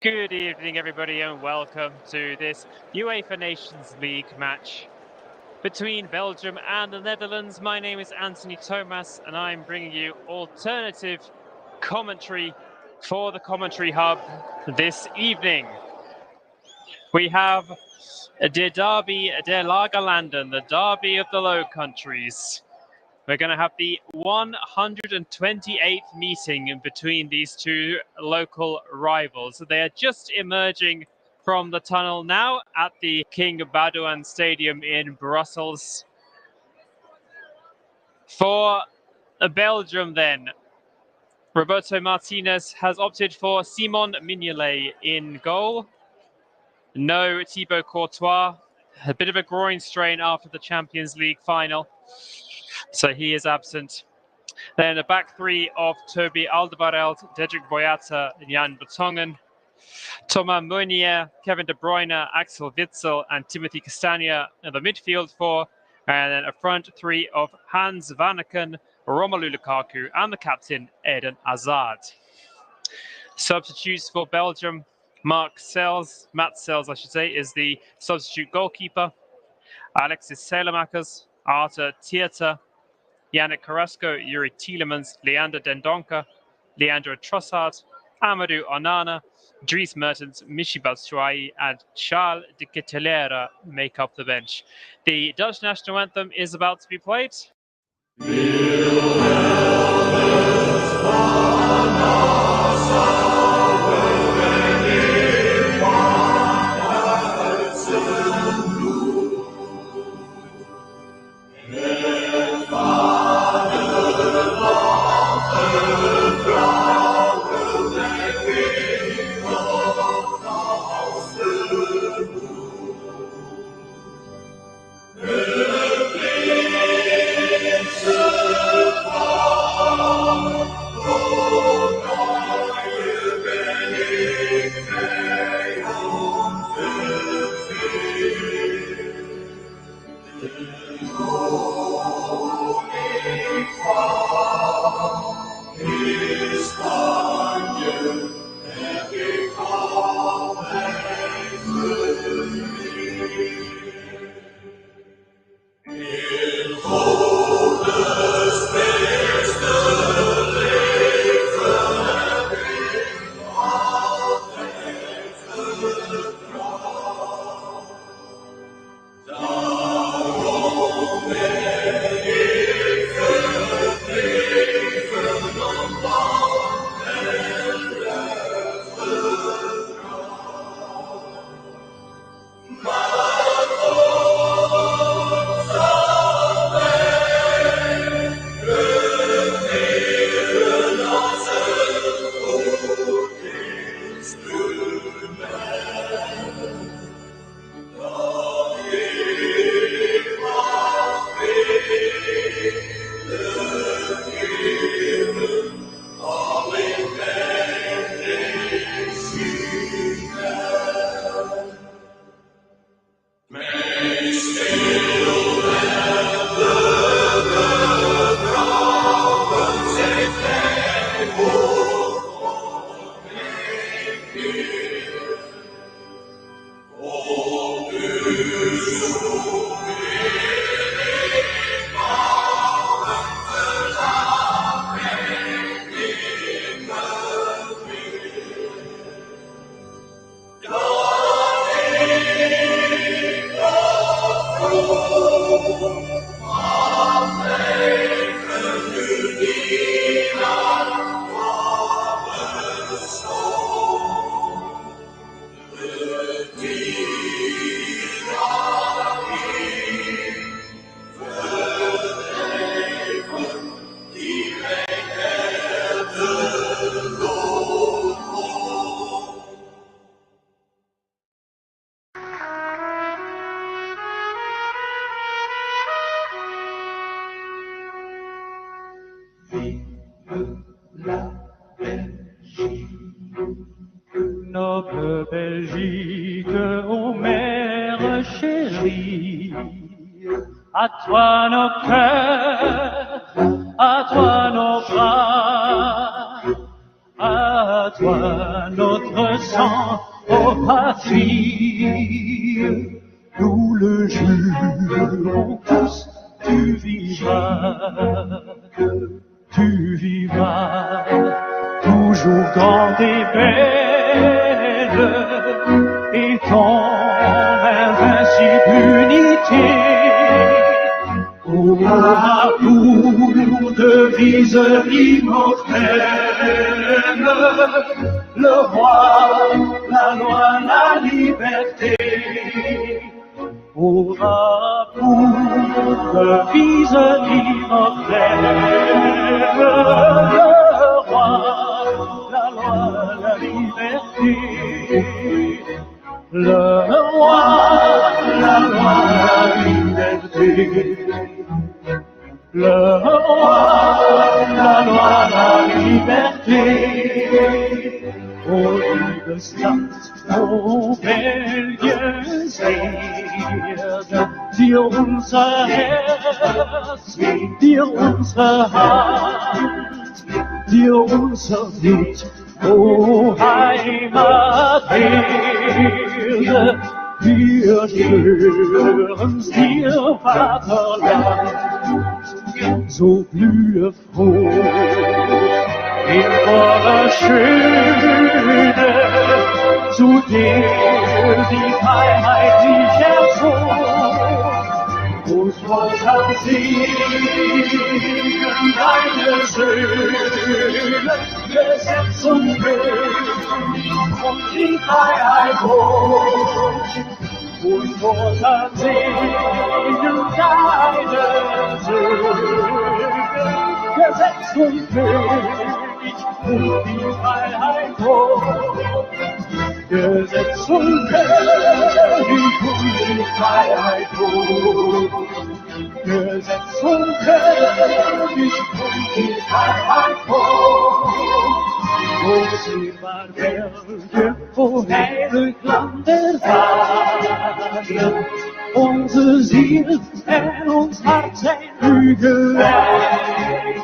Good evening, everybody, and welcome to this UEFA Nations League match between Belgium and the Netherlands. My name is Anthony Thomas, and I'm bringing you alternative commentary for the Commentary Hub this evening. We have the Derby der Lagerlanden, the Derby of the Low Countries. We're going to have the 128th meeting between these two local rivals. They are just emerging from the tunnel now at the King Baudouin Stadium in Brussels. For Belgium then, Roberto Martinez has opted for Simon Mignolet in goal. No Thibaut Courtois, a bit of a groin strain after the Champions League final, so he is absent. Then a back three of Toby Alderweireld, Dedrick Boyata, Jan Vertonghen, Thomas Meunier, Kevin De Bruyne, Axel Witsel, and Timothy Castagne in the midfield four. And then a front three of Hans Vanaken, Romelu Lukaku, and the captain, Eden Hazard. Substitutes for Belgium, Matt Sells, is the substitute goalkeeper. Alexis Saelemaekers, Arthur Theater, Yannick Carrasco, Yuri Tielemans, Leander Dendoncker, Leandro Trossard, Amadou Onana, Dries Mertens, Michy Batshuayi, and Charles de Kettelere make up the bench. The Dutch national anthem is about to be played. Noble Belgique, ô mère chérie, à toi nos cœurs, à toi nos bras, à toi notre sang, ô patrie. Nous le jurons tous, tu vivras, toujours grande et belle, et ton invincible unité aura pour devise immortelle le roi, la loi, la liberté. Aura pour devise immortelle le roi, la loi, la liberté. Le roi, la loi, la liberté. Le roi, la loi, la liberté. O liebe Stadt, o Belgiens Erde, dir unser Herz, dir unsere Hand, dir unser Blut, o Heimaterde, wir schwören's dir, Vaterland, so blühe froh in voller Schöne, zu der die Freiheit dich erzog. Uns Volk singen deine Söhne, Gesetz und Recht und die Freiheit hoch. Und Volk singen deine Söhne, Gesetz und Recht und die Freiheit hoch. Gesetz und König und die Freiheit hoch. Gesetz und König und die Freiheit hoch. Wo sie war Belgien, wo heilig Land der Wagen, unsere Ziel en ons hart zijn nu gelijk.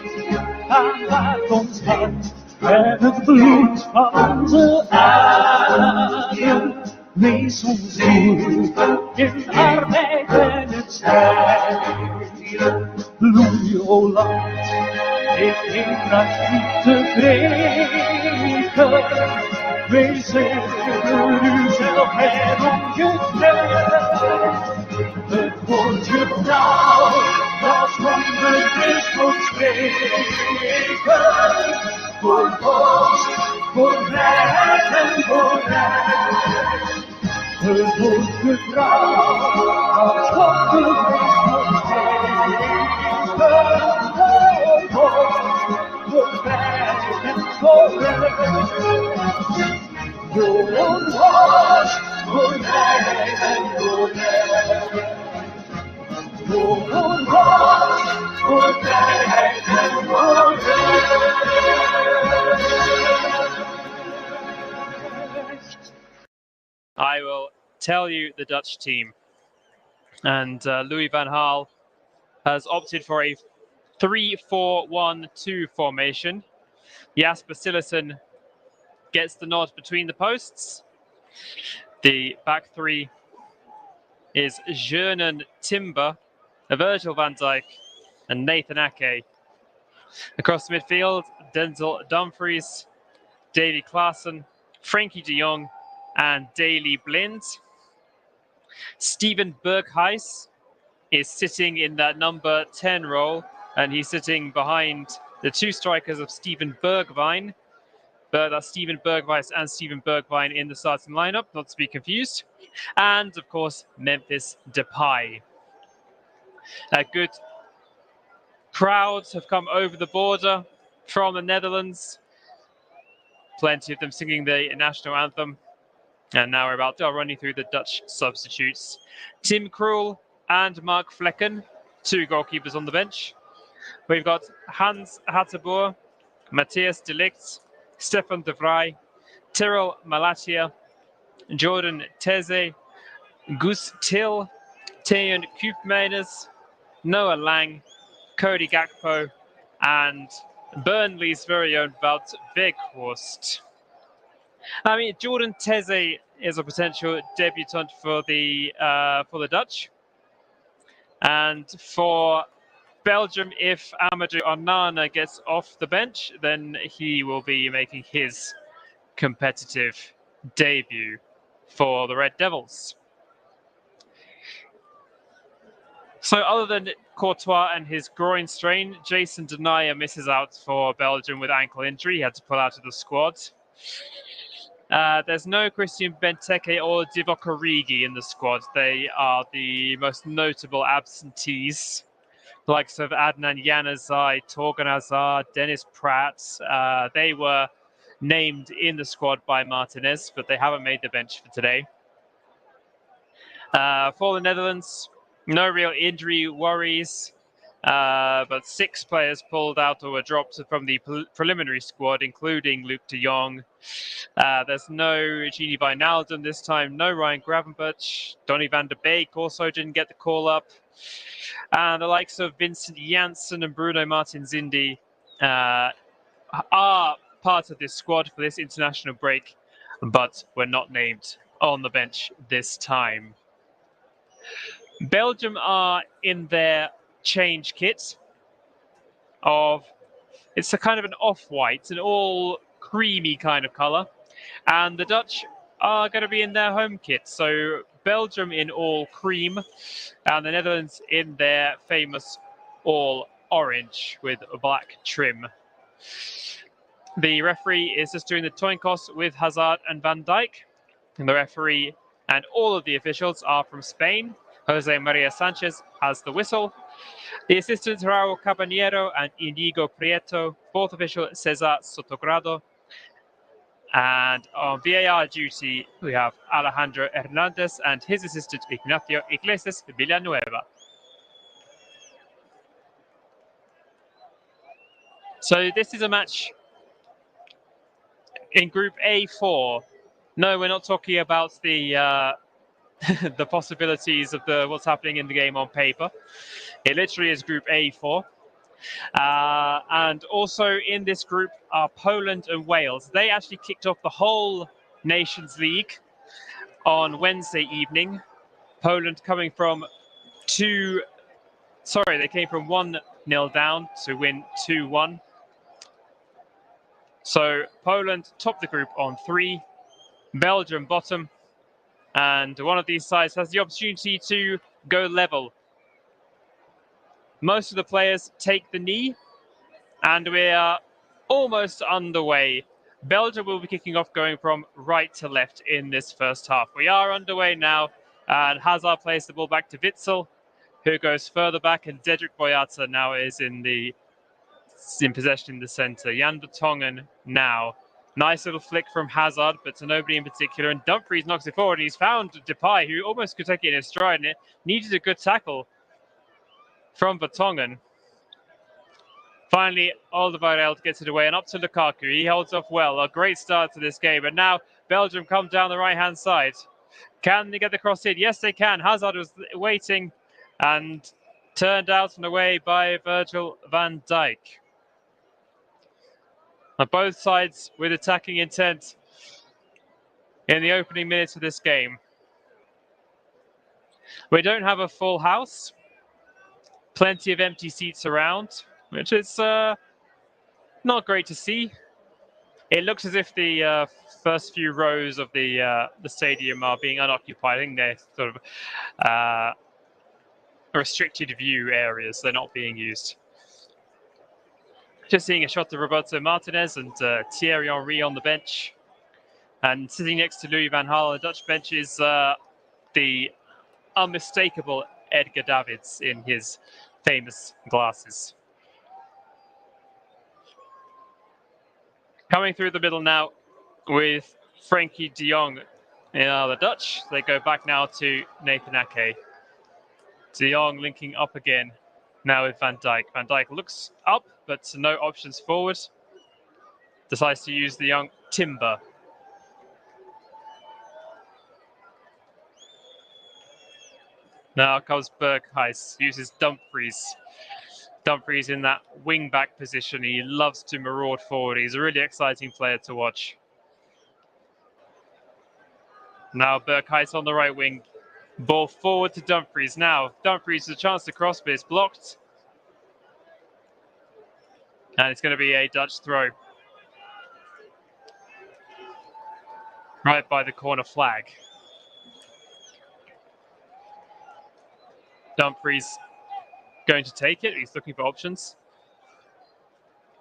Aanraakt ons hart met het bloed van onze adem. Wees ons doel in arbeid en het strijd. Bloei, o land, in eendracht liefde breken. Wees er uzelf en ongeklemd. Het wordt gedaan als van de bisschop spreken. Voor post, voor vrijheid en voor recht. Het wordt gedaan als van de bisschop spreken. Voor post, voor vrijheid en voor recht. Door ons was, voor vrijheid en voor recht. Door ons was, voor vrijheid en voor recht. I will tell you the Dutch team. And Louis van Gaal has opted for a 3-4-1-2 formation. Jasper Cillessen gets the nod between the posts. The back three is Jernan Timber, Virgil van Dijk, and Nathan Ake. Across the midfield, Denzel Dumfries, Davy Klaassen, Frankie de Jong, and Daley Blind. Steven Berghuis is sitting in that number 10 role, and he's sitting behind the two strikers of Steven Bergwijn. But that's Steven Berghuis and Steven Bergwijn in the starting lineup, not to be confused. And, of course, Memphis Depay. A good crowds have come over the border from the Netherlands. Plenty of them singing the national anthem. And now we're about to running through the Dutch substitutes. Tim Krul and Mark Vlekken, two goalkeepers on the bench. We've got Hans Hatteboer, Matthias de Ligt, Stefan de Vrij, Tyrell Malatia, Jordan Teze, Guus Til, Teun Koopmeiners, Noah Lang, Cody Gakpo, and Burnley's very own Wout Weghorst. I mean, Jordan Teze is a potential debutant for the Dutch, and for Belgium, if Amadou Onana gets off the bench, then he will be making his competitive debut for the Red Devils. So other than Courtois and his groin strain, Jason Denayer misses out for Belgium with ankle injury. He had to pull out of the squad. There's no Christian Benteke or Divock Origi in the squad. They are the most notable absentees. The likes of Adnan Januzaj, Torgan Hazard, Dennis Pratt. They were named in the squad by Martinez, but they haven't made the bench for today. For the Netherlands, no real injury worries, but 6 players pulled out or were dropped from the preliminary squad, including Luuk de Jong. There's no Gini Wijnaldum this time, no Ryan Gravenberch. Donny van der Beek also didn't get the call up. And the likes of Vincent Janssen and Bruno Martins-Indy are part of this squad for this international break, but were not named on the bench this time. Belgium are in their change kit it's a kind of an off-white, an all creamy kind of colour. And the Dutch are going to be in their home kit. So Belgium in all cream and the Netherlands in their famous all orange with a black trim. The referee is just doing the toinkos with Hazard and Van Dijk. And the referee and all of the officials are from Spain. Jose Maria Sanchez has the whistle. The assistants Raul Caballero and Inigo Prieto. Fourth official Cesar Sotogrado. And on VAR duty, we have Alejandro Hernandez and his assistant Ignacio Iglesias Villanueva. So this is a match in Group A4. No, we're not talking about the the possibilities of what's happening in the game on paper. It literally is Group A4. And also in this group are Poland and Wales. They actually kicked off the whole Nations League on Wednesday evening. Poland coming from they came from 1-0 down to win 2-1. So Poland top the group on 3, Belgium bottom, and one of these sides has the opportunity to go level. Most of the players take the knee, and we are almost underway. Belgium will be kicking off going from right to left in this first half. We are underway now, and Hazard plays the ball back to Witsel, who goes further back, and Dedrick Boyata now is in possession in the centre. Jan Vertonghen now. Nice little flick from Hazard, but to nobody in particular. And Dumfries knocks it forward, and he's found Depay, who almost could take it in his stride, and it needed a good tackle from Vertonghen. Finally, Alderweireld gets it away and up to Lukaku. He holds off well. A great start to this game. And now Belgium come down the right-hand side. Can they get the cross in? Yes, they can. Hazard was waiting and turned out and away by Virgil van Dijk. On both sides with attacking intent in the opening minutes of this game. We don't have a full house. Plenty of empty seats around, which is not great to see. It looks as if the first few rows of the stadium are being unoccupied. I think they're sort of restricted view areas. They're not being used. Just seeing a shot of Roberto Martinez and Thierry Henry on the bench. And sitting next to Louis van Gaal on the Dutch bench is the unmistakable Edgar Davids in his famous glasses. Coming through the middle now with Frankie de Jong. The Dutch, they go back now to Nathan Ake. De Jong linking up again now with Van Dijk. Van Dijk looks up, but no options forward. Decides to use the young Timber. Now comes Berghuis, uses Dumfries. Dumfries in that wing-back position. He loves to maraud forward. He's a really exciting player to watch. Now Berghuis on the right wing. Ball forward to Dumfries. Now Dumfries has a chance to cross, but it's blocked. And it's going to be a Dutch throw. Right by the corner flag. Dumfries going to take it. He's looking for options.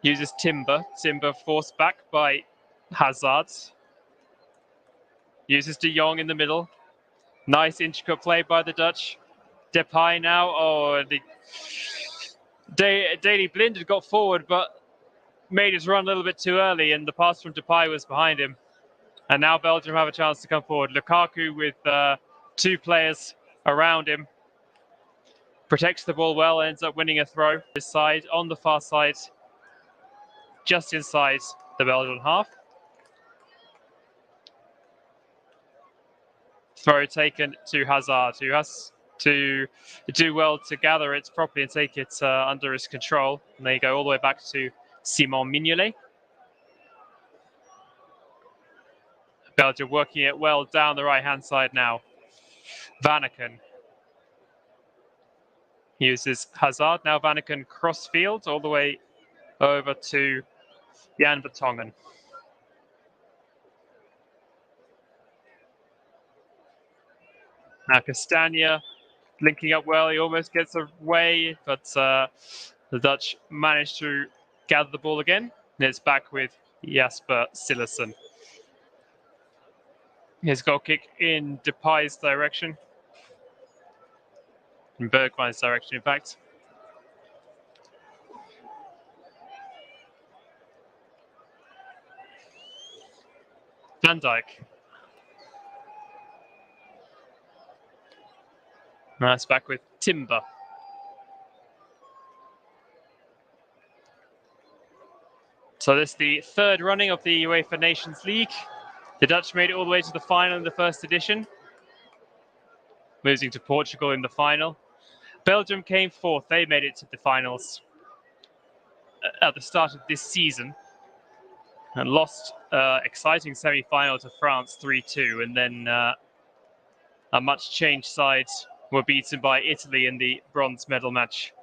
Uses Timber. Timber forced back by Hazard. Uses De Jong in the middle. Nice intricate play by the Dutch. Depay now. Oh, Daley Blind had got forward, but made his run a little bit too early, and the pass from Depay was behind him. And now Belgium have a chance to come forward. Lukaku with 2 players around him. Protects the ball well, ends up winning a throw. This side, on the far side, just inside the Belgian half. Throw taken to Hazard, who has to do well to gather it properly and take it under his control. And they go all the way back to Simon Mignolet. Belgium working it well down the right-hand side now. Vanaken uses Hazard. Now Vanaken cross field all the way over to Jan Vertonghen. Now Castagna linking up well. He almost gets away, but the Dutch managed to gather the ball again. And it's back with Jasper Cillessen. His goal kick in Depay's direction. In Bergwijn's direction, in fact. Van Dijk. Now it's back with Timber. So this is the 3rd running of the UEFA Nations League. The Dutch made it all the way to the final in the first edition, losing to Portugal in the final. Belgium came 4th. They made it to the finals at the start of this season and lost exciting semi-final to France 3-2, and then a much changed side were beaten by Italy in the bronze medal match.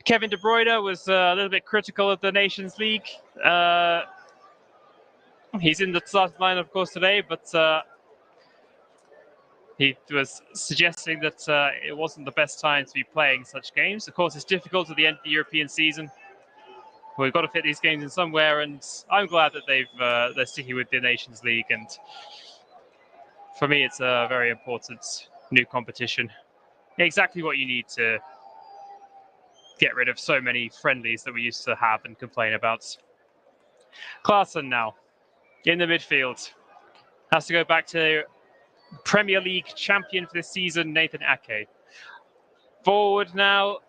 Kevin De Bruyne was a little bit critical of the Nations League. He's in the starting line, of course, today, but he was suggesting that it wasn't the best time to be playing such games. Of course, it's difficult at the end of the European season. We've got to fit these games in somewhere, and I'm glad that they're sticking with the Nations League. And for me, it's a very important new competition. Exactly what you need to get rid of so many friendlies that we used to have and complain about. Klaassen now in the midfield. Has to go back to Premier League champion for this season, Nathan Ake. Forward now,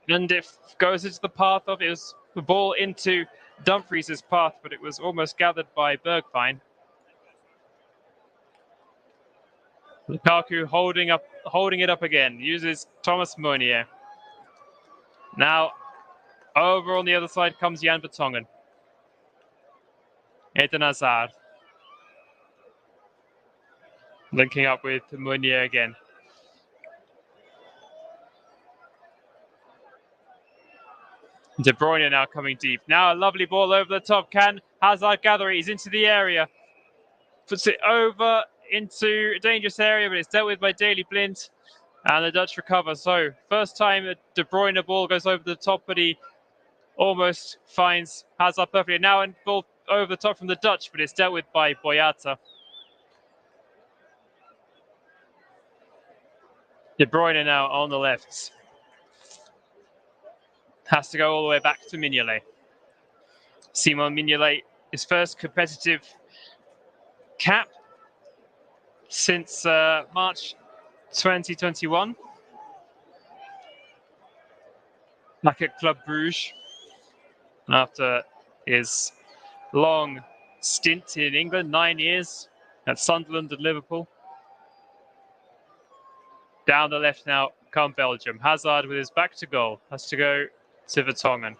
and it goes into the path of, it was the ball into Dumfries' path, but it was almost gathered by Bergwijn. Lukaku holding it up again, uses Thomas Meunier. Now, over on the other side comes Jan Vertonghen. Eden Hazard. Linking up with Meunier again. De Bruyne now coming deep. Now a lovely ball over the top. Can Hazard gather it? He's into the area. Puts it over into a dangerous area, but it's dealt with by Daley Blind. And the Dutch recover. So first time a De Bruyne ball goes over the top, but he almost finds Hazard perfectly. Now a ball over the top from the Dutch, but it's dealt with by Boyata. De Bruyne now on the left. Has to go all the way back to Mignolet. Simon Mignolet, his first competitive cap since March 2021. Back at Club Bruges after his long stint in England, 9 years at Sunderland and Liverpool. Down the left now come Belgium. Hazard with his back to goal has to go to Vertonghen.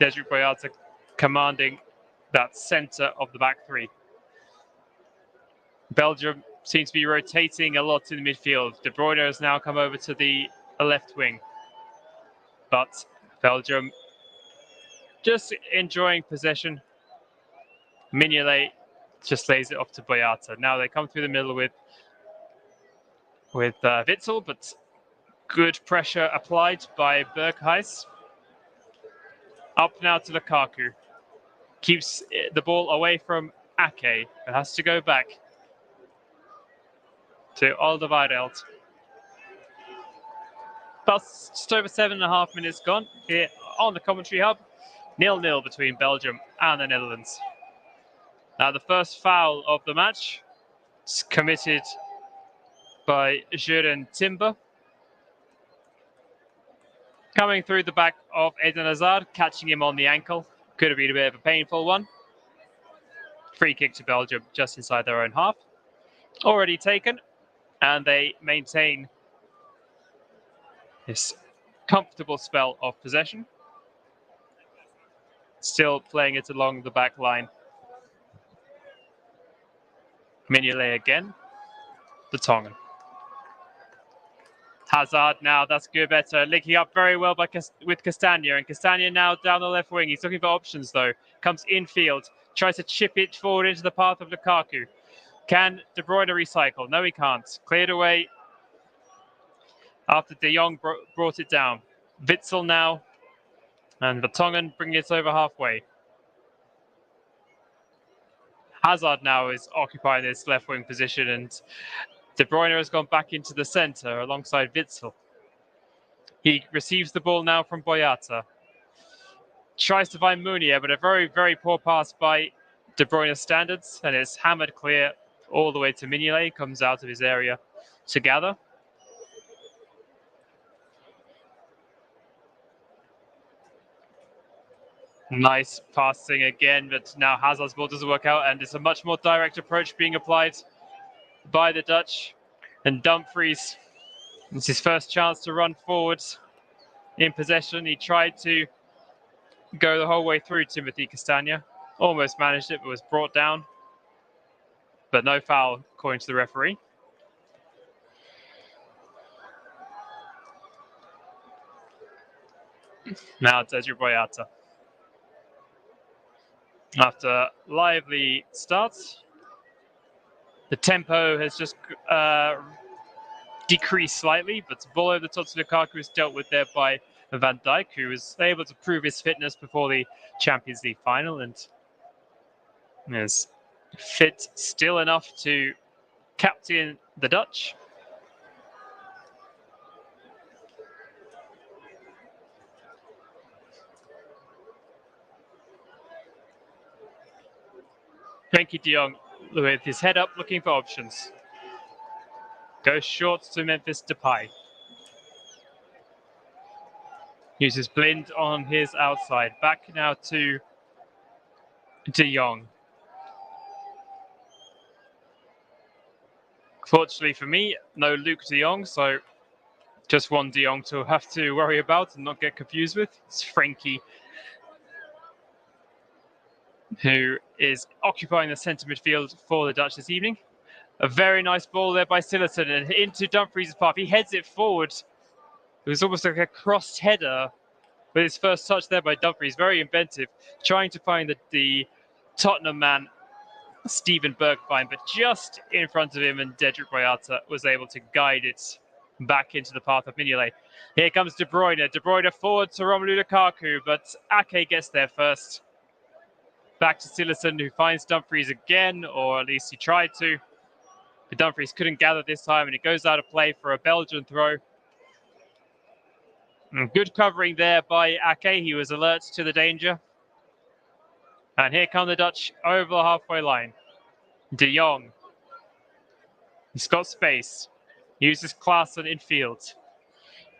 Cedric Boyata commanding that centre of the back three. Belgium seems to be rotating a lot in the midfield. De Bruyne has now come over to the left wing. But Belgium just enjoying possession. Mignolet just lays it off to Boyata. Now they come through the middle with Witsel, but good pressure applied by Berghuis. Up now to Lukaku. Keeps the ball away from Ake. It has to go back to Alderweireld. Plus, just over 7.5 minutes gone here on the commentary hub. 0-0 between Belgium and the Netherlands. Now, the first foul of the match is committed by Jurgen Timber. Coming through the back of Eden Hazard, catching him on the ankle. Could have been a bit of a painful one. Free kick to Belgium just inside their own half. Already taken, and they maintain this comfortable spell of possession. Still playing it along the back line. Mignolet again. The Tongan. Hazard now, that's Gurbetta, linking up very well with Castagna, and Castagna now down the left wing. He's looking for options though. Comes infield, tries to chip it forward into the path of Lukaku. Can De Bruyne recycle? No, he can't. Cleared away after De Jong brought it down. Witsel now, and the Tongan bring it over halfway. Hazard now is occupying this left wing position, and De Bruyne has gone back into the centre alongside Witsel. He receives the ball now from Boyata. Tries to find Munier, but a very, very poor pass by De Bruyne's standards, and it's hammered clear all the way to Mignolet. Comes out of his area to gather. Nice passing again, but now Hazard's ball doesn't work out, and it's a much more direct approach being applied by the Dutch. And Dumfries, it's his first chance to run forward in possession. He tried to go the whole way through Timothy Castagna. Almost managed it, but was brought down. But no foul, according to the referee. Now it's Edgar Boyata. After lively starts, the tempo has just decreased slightly, but the ball over the top to Lukaku is dealt with there by Van Dijk, who was able to prove his fitness before the Champions League final and is fit still enough to captain the Dutch. Frenkie de Jong with his head up looking for options. Goes short to Memphis Depay. Uses Blind on his outside. Back now to de Jong. Fortunately for me, no Luke de Jong, so just one de Jong to have to worry about and not get confused with. It's Frenkie, who is occupying the centre midfield for the Dutch this evening. A very nice ball there by Sillerton and into Dumfries' path. He heads it forward. It was almost like a crossed header with his first touch there by Dumfries. Very inventive, trying to find the Tottenham man, Steven Bergwijn, but just in front of him, and Dedrick Boyata was able to guide it back into the path of Mignolet. Here comes De Bruyne. De Bruyne forward to Romelu Lukaku, but Ake gets there first. Back to Sillerton, who finds Dumfries again, or at least he tried to. But Dumfries couldn't gather this time, and it goes out of play for a Belgian throw. And good covering there by Ake. He was alert to the danger. And here come the Dutch over the halfway line. De Jong. He's got space. Uses Klaassen in field.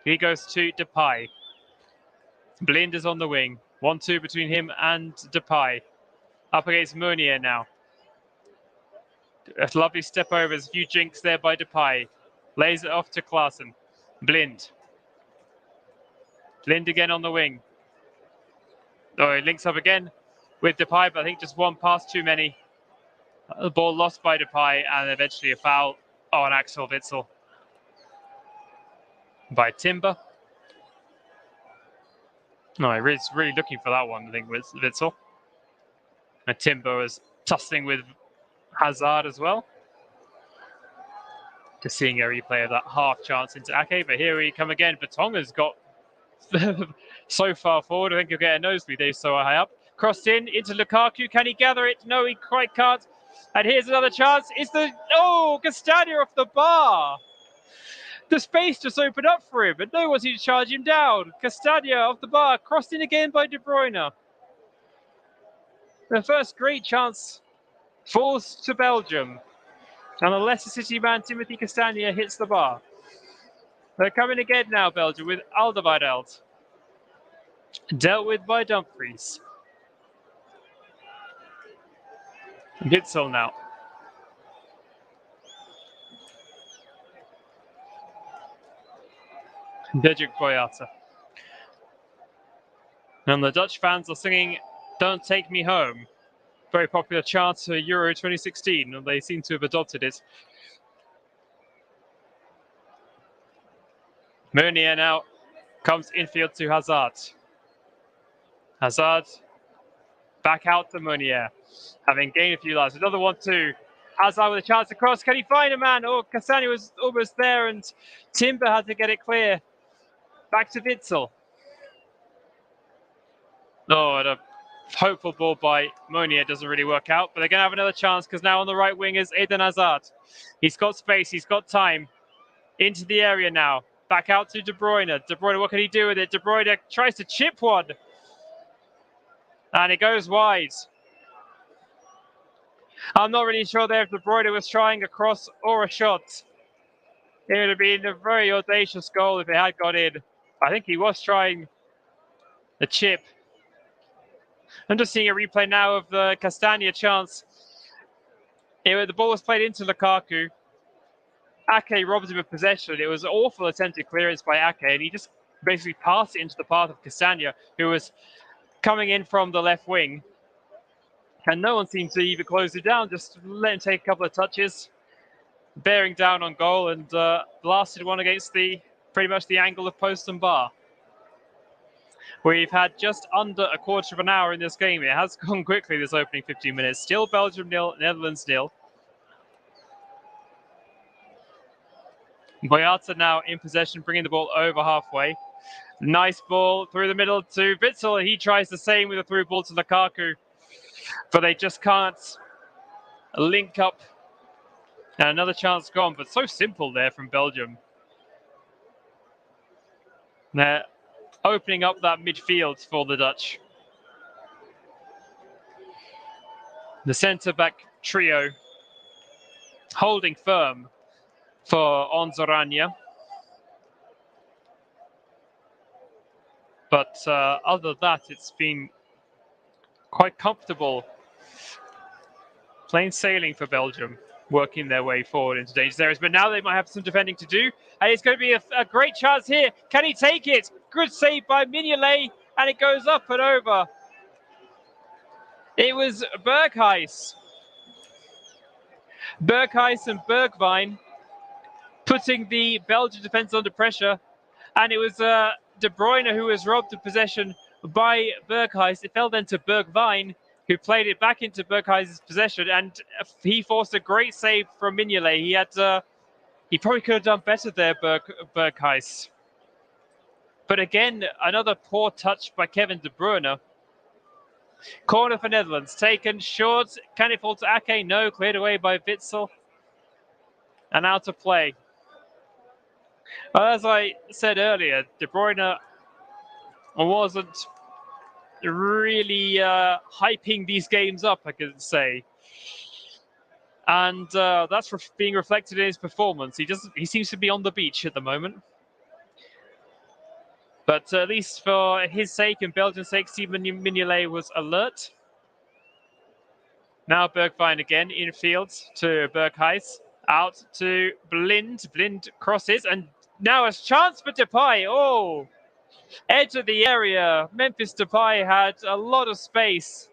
He goes to Depay. Blind is on the wing. 1-2 between him and Depay. Up against Munier now. A lovely step over. There's a few jinks there by Depay. Lays it off to Klaassen. Blind. Blind again on the wing. Oh, he links up again with Depay, but I think just one pass too many. The ball lost by Depay and eventually a foul on Axel Witsel by Timber. No, he was really looking for that one, I think, with Witsel. And Timber was tussling with Hazard as well. Just seeing a replay of that half chance into Ake, but here we come again. Vertonghen's got so far forward, I think he'll get a nosebleed. They're so high up. Crossed in into Lukaku. Can he gather it? No, he quite can't. And here's another chance. It's the Castagna off the bar. The space just opened up for him, but no one seemed to charge him down. Castagna off the bar, crossed in again by De Bruyne. The first great chance falls to Belgium. And the Leicester City man, Timothy Castagna, hits the bar. They're coming again now, Belgium, with Alderweireld. Dealt with by Dumfries. Witsel now. Dedrick Boyata. And the Dutch fans are singing "Don't Take Me Home." Very popular chant for Euro 2016, and they seem to have adopted it. Meunier now comes infield to Hazard. Hazard back out to Meunier, having gained a few lives. Another one too. Hazard with a chance to cross. Can he find a man? Oh, Castagna was almost there, and Timber had to get it clear. Back to Witsel. Oh, and a hopeful ball by Meunier doesn't really work out, but they're going to have another chance because now on the right wing is Eden Hazard. He's got space, he's got time. Into the area now. Back out to De Bruyne. De Bruyne, what can he do with it? De Bruyne tries to chip one. And it goes wide. I'm not really sure there if De Bruyne was trying a cross or a shot. It would have been a very audacious goal if it had got in. I think he was trying a chip. I'm just seeing a replay now of the Castagna chance. The ball was played into Lukaku. Ake robbed him of possession. It was an awful attempted clearance by Ake, and he just basically passed it into the path of Castagna, who was coming in from the left wing. And no one seemed to even close it down, just let him take a couple of touches, bearing down on goal, and blasted one against pretty much the angle of post and bar. We've had just under a quarter of an hour in this game. It has gone quickly, this opening 15 minutes. Still Belgium 0, Netherlands 0. Boyata now in possession, bringing the ball over halfway. Nice ball through the middle to Witsel. He tries the same with a through ball to Lukaku, but they just can't link up. And another chance gone, but so simple there from Belgium. They're opening up that midfield for the Dutch. The centre-back trio holding firm for Onzorania. But other than that, it's been quite comfortable. Plain sailing for Belgium, working their way forward into dangerous areas. But now they might have some defending to do. And it's going to be a great chance here. Can he take it? Good save by Mignolet. And it goes up and over. It was Berghuis. Berghuis and Bergwijn putting the Belgian defence under pressure. And it was De Bruyne who was robbed of possession by Berghuis. It fell then to Bergwijn, who played it back into Berghuis' possession, and he forced a great save from Mignolet. He probably could have done better there, Berghuis. But again, another poor touch by Kevin De Bruyne. Corner for Netherlands, taken short. Can it fall to Ake? No, cleared away by Witsel. And out of play. Well, as I said earlier, De Bruyne wasn't really hyping these games up, I could say. And that's being reflected in his performance. He seems to be on the beach at the moment. But at least for his sake and Belgium's sake, Simon Mignolet was alert. Now Bergwijn again, infield to Berghuis. Out to Blind. Blind crosses, and now a chance for Depay. Oh, edge of the area. Memphis Depay had a lot of space.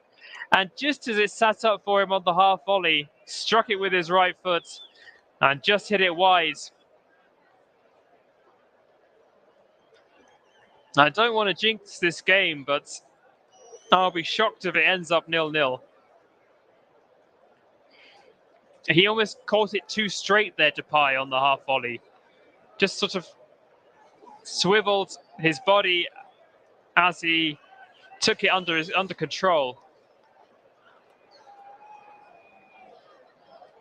And just as it sat up for him on the half volley, struck it with his right foot and just hit it wide. I don't want to jinx this game, but I'll be shocked if it ends up 0-0. He almost caught it too straight there, Depay, on the half volley. Just sort of swiveled his body as he took it under control.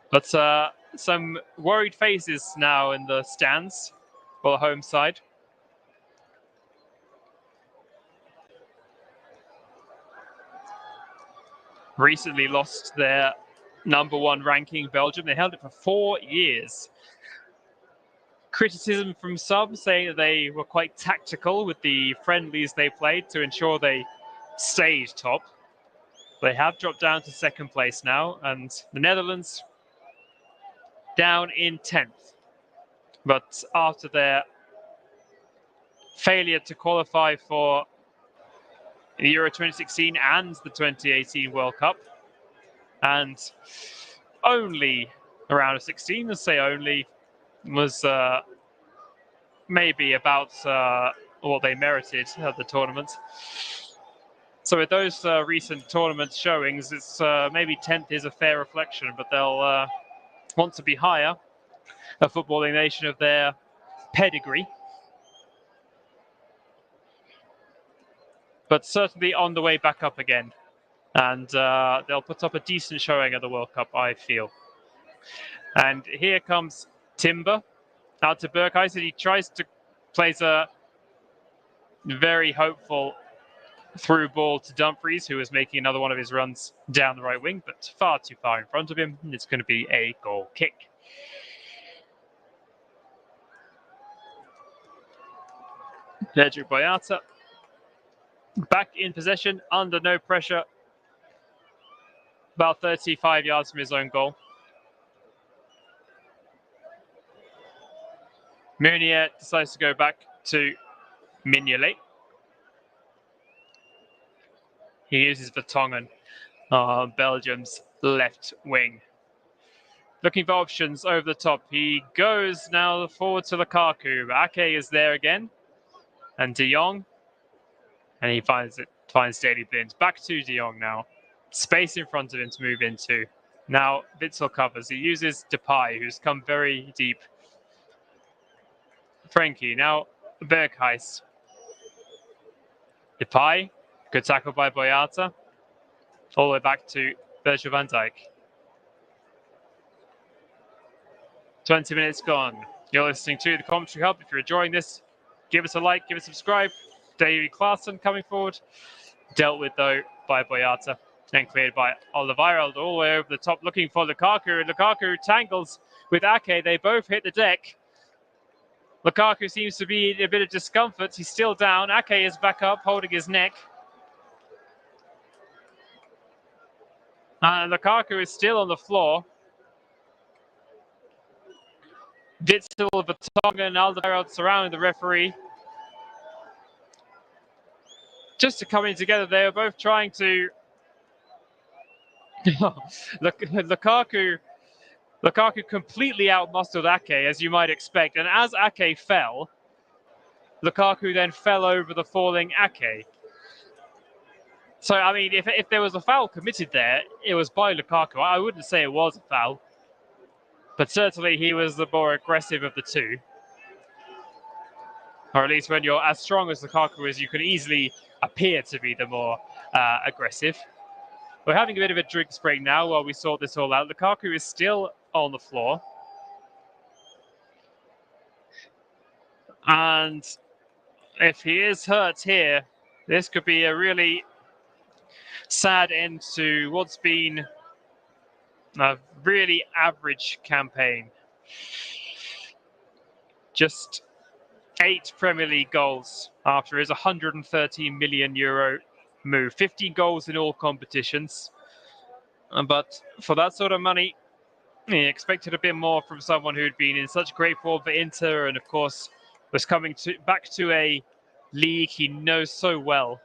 But some worried faces now in the stands for the home side. Recently lost their #1 ranking, Belgium. They held it for 4 years. Criticism from some saying that they were quite tactical with the friendlies they played to ensure they stayed top. They have dropped down to second place now, and the Netherlands down in 10th. But after their failure to qualify for the Euro 2016 and the 2018 World Cup, and only a round of 16, let's say only, was maybe about what they merited at the tournament. So with those recent tournament showings, it's maybe 10th is a fair reflection, but they'll want to be higher, a footballing nation of their pedigree. But certainly on the way back up again. And they'll put up a decent showing at the World Cup, I feel. And here comes Timber out to Berghuis. He tries to plays a very hopeful through ball to Dumfries, who is making another one of his runs down the right wing, but far too far in front of him. It's going to be a goal kick. Pedro Boyata back in possession, under no pressure, about 35 yards from his own goal. Meunier decides to go back to Mignolet. He uses Vertonghen, Belgium's left wing. Looking for options over the top. He goes now forward to Lukaku. Ake is there again. And De Jong. And he finds Daley Blind. Back to De Jong now. Space in front of him to move into. Now Witsel covers. He uses Depay, who's come very deep. Frenkie. Now Berghuis. Depay. Good tackle by Boyata. All the way back to Virgil van Dijk. 20 minutes gone. You're listening to the Commentary Hub. If you're enjoying this, give us a like, give us a subscribe. Davy Klaassen coming forward. Dealt with, though, by Boyata. And cleared by Alderweireld all the way over the top, looking for Lukaku. And Lukaku tangles with Ake. They both hit the deck. Lukaku seems to be in a bit of discomfort. He's still down. Ake is back up, holding his neck. And Lukaku is still on the floor. Witsel, Vertonghen, and Alderweireld surrounding the referee. Just to come in together, they were both trying to... Lukaku completely outmuscled Ake, as you might expect. And as Ake fell, Lukaku then fell over the falling Ake. So, I mean, if there was a foul committed there, it was by Lukaku. I wouldn't say it was a foul. But certainly he was the more aggressive of the two. Or at least when you're as strong as Lukaku is, you can easily appear to be the more aggressive. We're having a bit of a drinks break now while we sort this all out. Lukaku is still on the floor. And if he is hurt here, this could be a really sad end to what's been a really average campaign. Just 8 Premier League goals after his €113 million move. 15 goals in all competitions. But for that sort of money, he expected a bit more from someone who'd been in such great form for Inter and, of course, was coming back to a league he knows so well.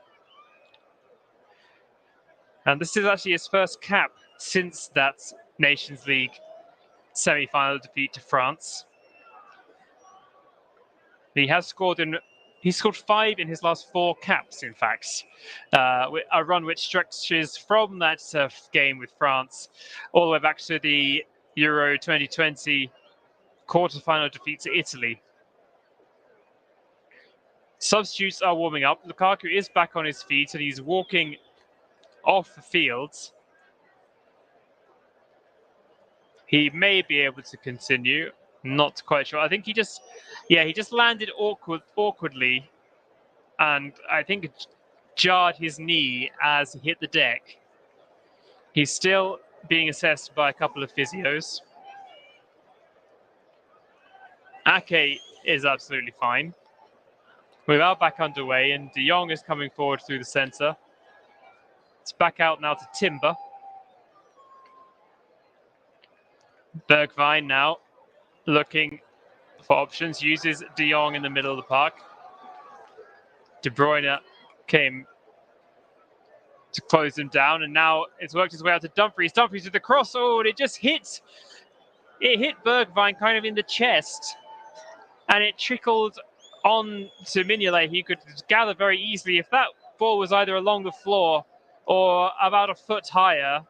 And this is actually his first cap since that Nations League semi-final defeat to France. He scored 5 in his last 4 caps, in fact. A run which stretches from that game with France all the way back to the Euro 2020 quarterfinal defeat to Italy. Substitutes are warming up. Lukaku is back on his feet and he's walking off the field. He may be able to continue. Not quite sure. I think he just landed awkwardly, and I think it jarred his knee as he hit the deck. He's still being assessed by a couple of physios. Ake is absolutely fine. We're now back underway, and De Jong is coming forward through the centre. It's back out now to Timber. Bergwijn now looking for options, uses De Jong in the middle of the park. De Bruyne came to close him down, and now it's worked its way out to Dumfries. Dumfries with the cross, and it just hit. It hit Bergwijn kind of in the chest, and it trickled on to Mignolet. He could gather very easily. If that ball was either along the floor or about a foot higher,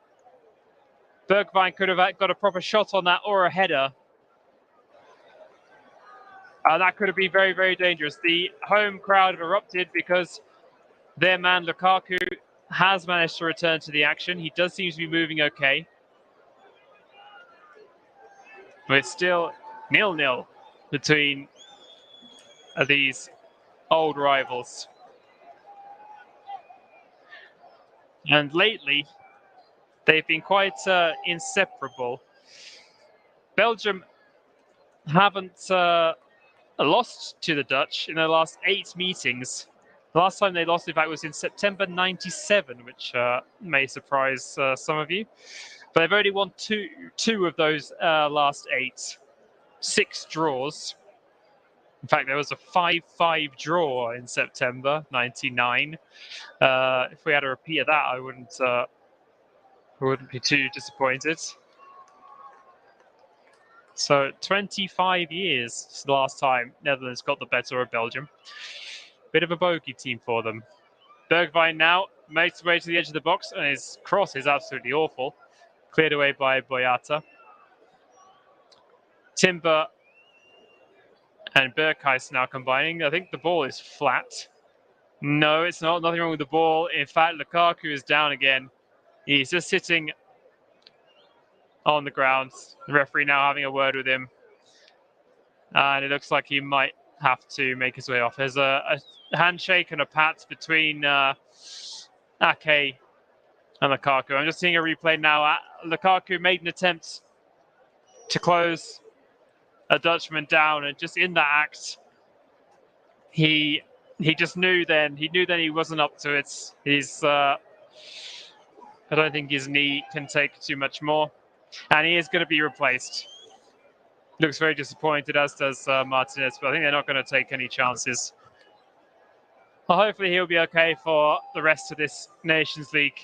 Bergwijn could have got a proper shot on that or a header. That could have been very, very dangerous. The home crowd have erupted because their man Lukaku has managed to return to the action. He does seem to be moving okay. But it's still 0-0 between these old rivals. And lately, they've been quite inseparable. Belgium haven't lost to the Dutch in their last 8 meetings. The last time they lost, in fact, was in September '97, which may surprise some of you. But they've only won two of those last 8. 6 draws. In fact, there was a 5-5 draw in September '99. If we had a repeat of that, I wouldn't be too disappointed. So 25 years since the last time Netherlands got the better of Belgium. Bit of a bogey team for them. Bergwijn now makes his way to the edge of the box, and his cross is absolutely awful. Cleared away by Boyata. Timber and Berghuis now combining. I think the ball is flat. No, it's not. Nothing wrong with the ball. In fact, Lukaku is down again. He's just sitting on the ground. The referee now having a word with him. And it looks like he might have to make his way off. There's a handshake and a pat between Ake and Lukaku. I'm just seeing a replay now. Lukaku made an attempt to close a Dutchman down, and just in that act, he just knew then. He knew then he wasn't up to it. I don't think his knee can take too much more, and he is going to be replaced. Looks very disappointed, as does Martinez, but I think they're not going to take any chances. Well, hopefully he'll be okay for the rest of this Nations League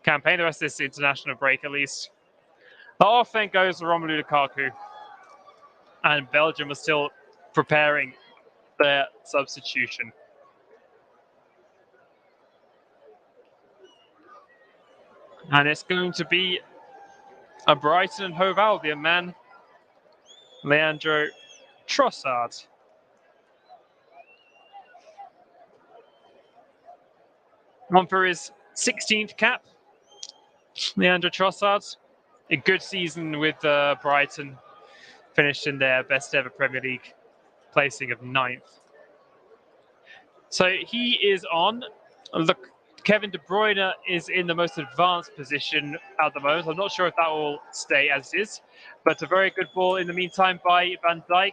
campaign, the rest of this international break at least. Off then goes Romelu Lukaku, and Belgium are still preparing their substitution. And it's going to be a Brighton and Hove Albion man, Leandro Trossard. On for his 16th cap, Leandro Trossard. A good season with Brighton, finished in their best ever Premier League placing of 9th. So he is on. Look, Kevin De Bruyne is in the most advanced position at the moment. I'm not sure if that will stay as is, but a very good ball in the meantime by Van Dijk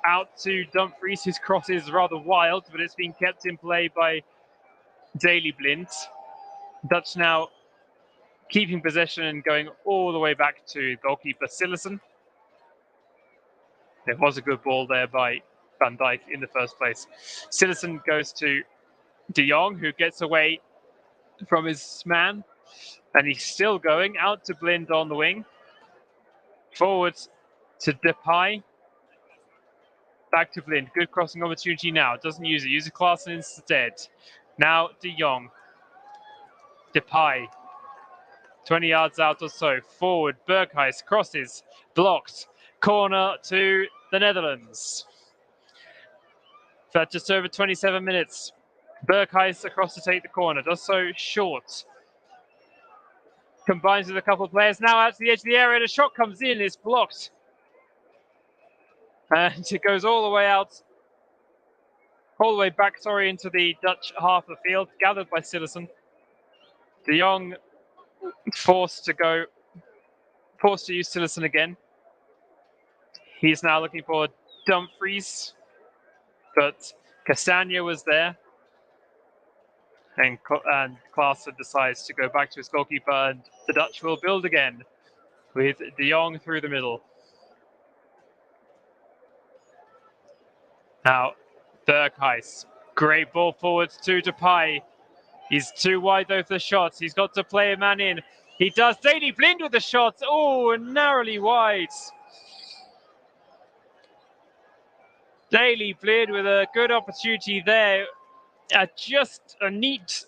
out to Dumfries. His cross is rather wild, but it's been kept in play by Daley Blind. Dutch now keeping possession and going all the way back to goalkeeper Cillessen. There was a good ball there by Van Dijk in the first place. Cillessen goes to De Jong, who gets away from his man, And he's still going out to Blind on the wing. Forward to Depay. Back to Blind. Good crossing opportunity now. Doesn't use it. Uses Klaassen instead. Now De Jong. Depay. 20 yards out or so. Forward. Berghuis crosses. Blocked. Corner to the Netherlands. For just over 27 minutes. Berghuis across to take the corner. Does so short. Combines with a couple of players. Now out to the edge of the area. The shot comes in. It's blocked. And it goes all the way out. All the way back, into the Dutch half of the field. Gathered by Sillerson. De Jong forced to use Sillerson again. He's now looking for Dumfries. But Castagna was there. And Klaassen decides to go back to his goalkeeper, and the Dutch will build again with De Jong through the middle. Now, Berghuis, great ball forward to Depay. He's too wide though for the shots. He's got to play a man in. He does. Daley Blind with the shot. Oh, narrowly wide. Daley Blind with a good opportunity there. Just a neat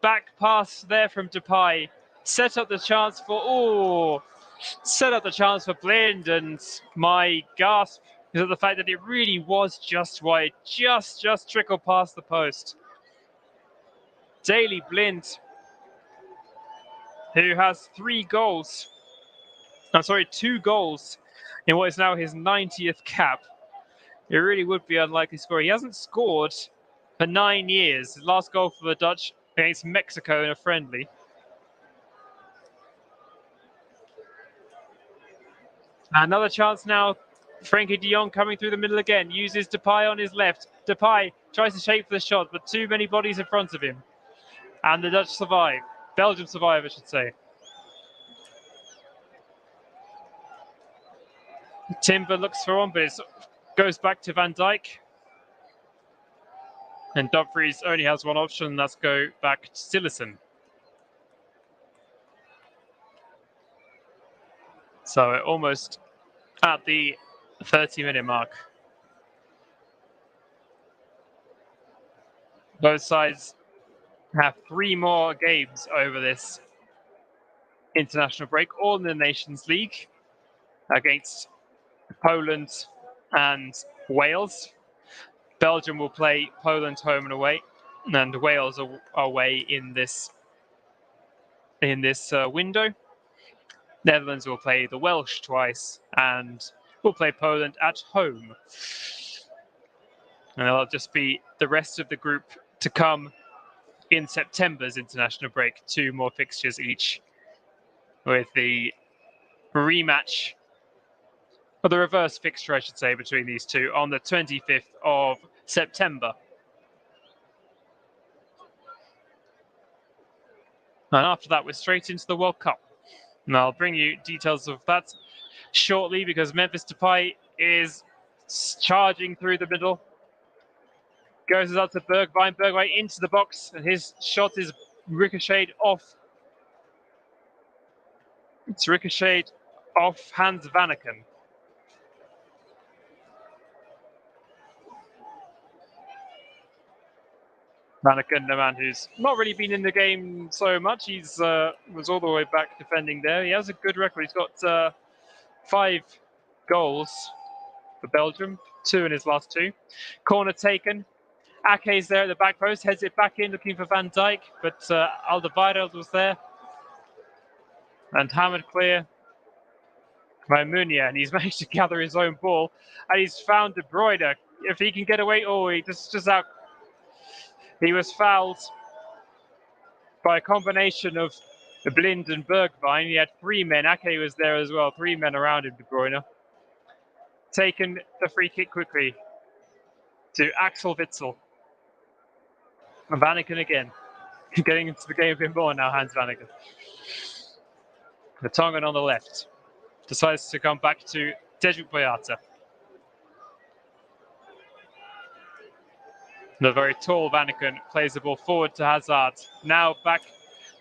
back pass there from Depay. Set up the chance for Blind, and my gasp is at the fact that it really was just wide, just trickled past the post. Daley Blind, who has 2 goals in what is now his 90th cap. It really would be unlikely to score. He hasn't scored for 9 years. His last goal for the Dutch against Mexico in a friendly. Another chance now. Frankie de Jong coming through the middle again. Uses Depay on his left. Depay tries to shape for the shot, but too many bodies in front of him. And the Dutch survive. Belgium survive, I should say. Timber looks for one, but it goes back to Van Dijk. And Dumfries only has one option, and that's go back to Sillerson. So we're almost at the 30-minute mark. Both sides have 3 more games over this international break, all in the Nations League against Poland and Wales. Belgium will play Poland home and away, and Wales are away in this window. Netherlands will play the Welsh twice, and will play Poland at home. And it'll just be the rest of the group to come in September's international break. 2 more fixtures each, with the rematch, or the reverse fixture, I should say, between these two on the 25th of September. And after that, we're straight into the World Cup. And I'll bring you details of that shortly, because Memphis Depay is charging through the middle. Goes up to Bergwijn. Bergwijn into the box, and his shot is ricocheted off. It's ricocheted off Hans Vanaken. Vanaken, the man who's not really been in the game so much. He's was all the way back defending there. He has a good record. He's got 5 goals for Belgium, 2 in his last 2. Corner taken. Ake's there at the back post, heads it back in, looking for Van Dijk, but Alderweireld was there. And hammered clear by Meunier, and he's managed to gather his own ball, and he's found De Bruyne. If he can get away, he just out. He was fouled by a combination of Blind and Bergwijn. He had 3 men. Ake was there as well, 3 men around him, De Bruyne. Taken the free kick quickly to Axel Witsel. And Vanaken again. Getting into the game a bit more now, Hans Vanaken. The Tongan on the left decides to come back to Dedryck Boyata. The very tall Vanaken plays the ball forward to Hazard. Now back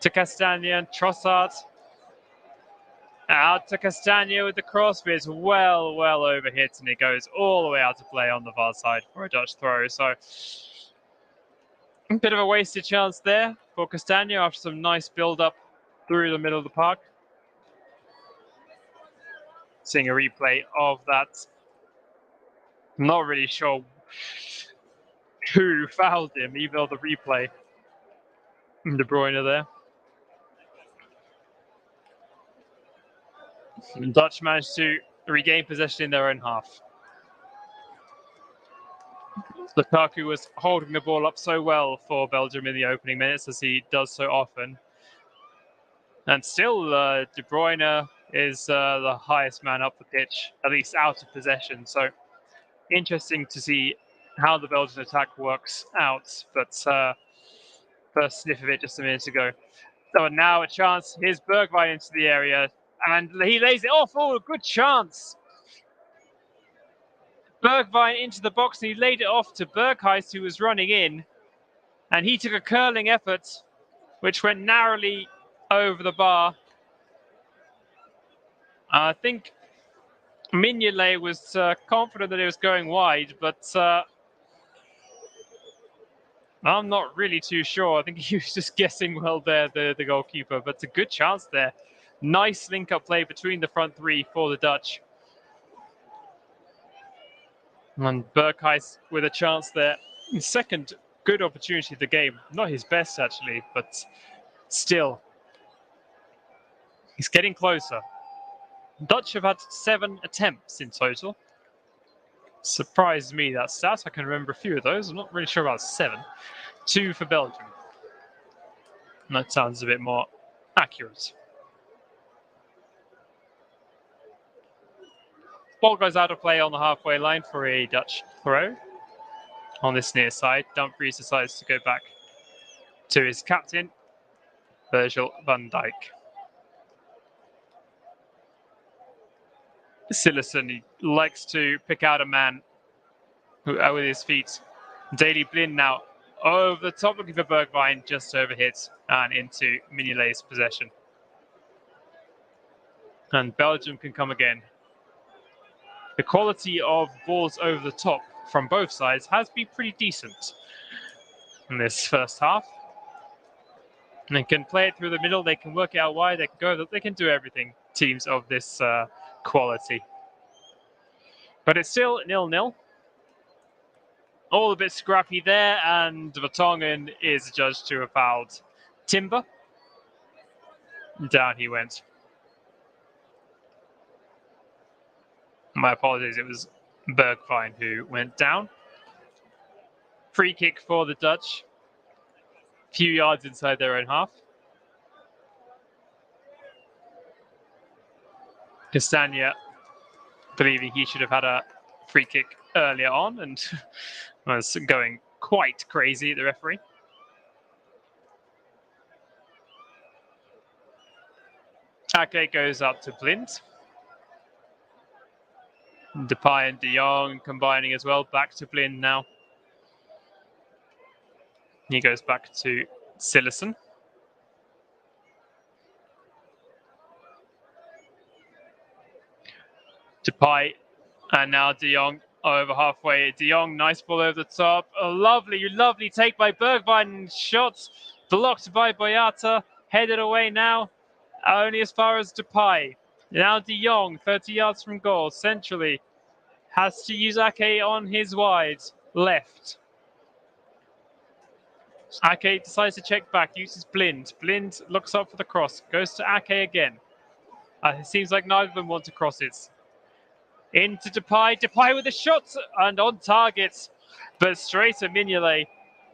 to Castagna and Trossard. Out to Castagna with the cross, but it's well overhit, and it goes all the way out to play on the far side for a Dutch throw. So a bit of a wasted chance there for Castagna after some nice build-up through the middle of the park. Seeing a replay of that. I'm not really sure who fouled him, even though the replay. De Bruyne there. And Dutch managed to regain possession in their own half. Lukaku was holding the ball up so well for Belgium in the opening minutes, as he does so often. And still, De Bruyne is the highest man up the pitch, at least out of possession. So interesting to see how the Belgian attack works out. But first sniff of it just a minute ago. So now a chance. Here's Bergwijn into the area, and he lays it off. Oh, a good chance. Bergwijn into the box, and he laid it off to Berghuis, who was running in. And he took a curling effort, which went narrowly over the bar. I think Mignolet was confident that it was going wide, but I'm not really too sure. I think he was just guessing well there, the goalkeeper. But it's a good chance there. Nice link-up play between the front three for the Dutch. And Berghuis with a chance there. Second good opportunity of the game. Not his best, actually, but still. He's getting closer. Dutch have had 7 attempts in total. Surprised me, that stat. I can remember a few of those. I'm not really sure about 7. 2 for Belgium. And that sounds a bit more accurate. Ball goes out of play on the halfway line for a Dutch throw. On this near side, Dumfries decides to go back to his captain, Virgil van Dijk. Sillerson, he likes to pick out a man with his feet. Daley Blind now over the top, looking for Bergwijn, just overhit and into Mignolet's possession. And Belgium can come again. The quality of balls over the top from both sides has been pretty decent in this first half. And they can play it through the middle, they can work it out wide, they can go, they can do everything, teams of this quality. But it's still 0-0. All a bit scrappy there, and Vertonghen is judged to have fouled Timber. Down he went. My apologies, it was Bergwijn who went down. Free kick for the Dutch. Few yards inside their own half. Castagna believing he should have had a free kick earlier on and was going quite crazy at the referee. Ake goes up to Blind. Depay and De Jong combining as well. Back to Blind now. He goes back to Sillerson. Depay and now De Jong over halfway. De Jong, nice ball over the top. A lovely take by Bergwijn. Shot blocked by Boyata. Headed away now. Only as far as Depay. Now De Jong, 30 yards from goal, centrally. Has to use Ake on his wide left. Ake decides to check back, uses Blind. Blind looks up for the cross, goes to Ake again. It seems like neither of them want to cross it. Into Depay. Depay with a shot and on target, but straight to Mignolet.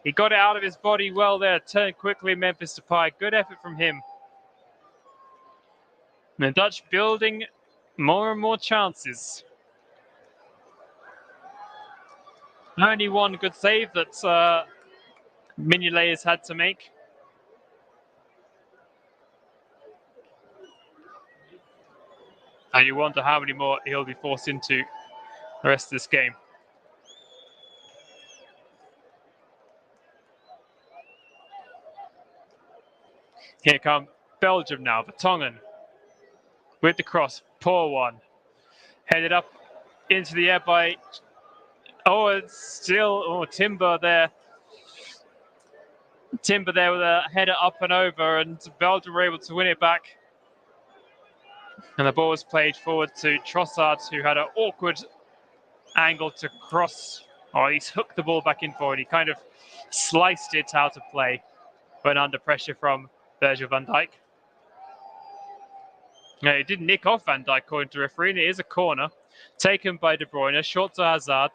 He got it out of his body well there. Turned quickly, Memphis Depay. Good effort from him. The Dutch building more and more chances. Only one good save that Mignolet has had to make. And you wonder how many more he'll be forced into the rest of this game. Here come Belgium now, Vertonghen with the cross, poor one. Headed up into the air by, it's still, Timber there. Timber there with a header up and over, and Belgium were able to win it back. And the ball was played forward to Trossard, who had an awkward angle to cross, or he's hooked the ball back in forward. He kind of sliced it out of play when under pressure from Virgil van Dijk. No, it did nick off Van Dijk, according to the referee, and it is a corner taken by De Bruyne. Short to Hazard.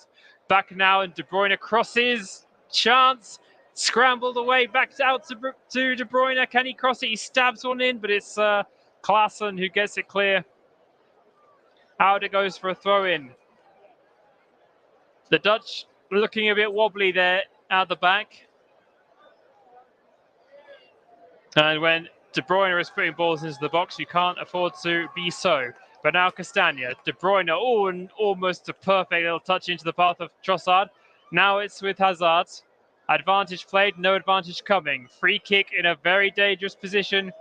Back now, and De Bruyne crosses. Chance. Scrambled away, back out to De Bruyne. Can he cross it? He stabs one in, but it's Klaassen who gets it clear. Out it goes for a throw-in. The Dutch looking a bit wobbly there out the back. And when De Bruyne is putting balls into the box, you can't afford to be so. But now Castagna, De Bruyne, and almost a perfect little touch into the path of Trossard. Now it's with Hazard. Advantage played, no advantage coming. Free kick in a very dangerous position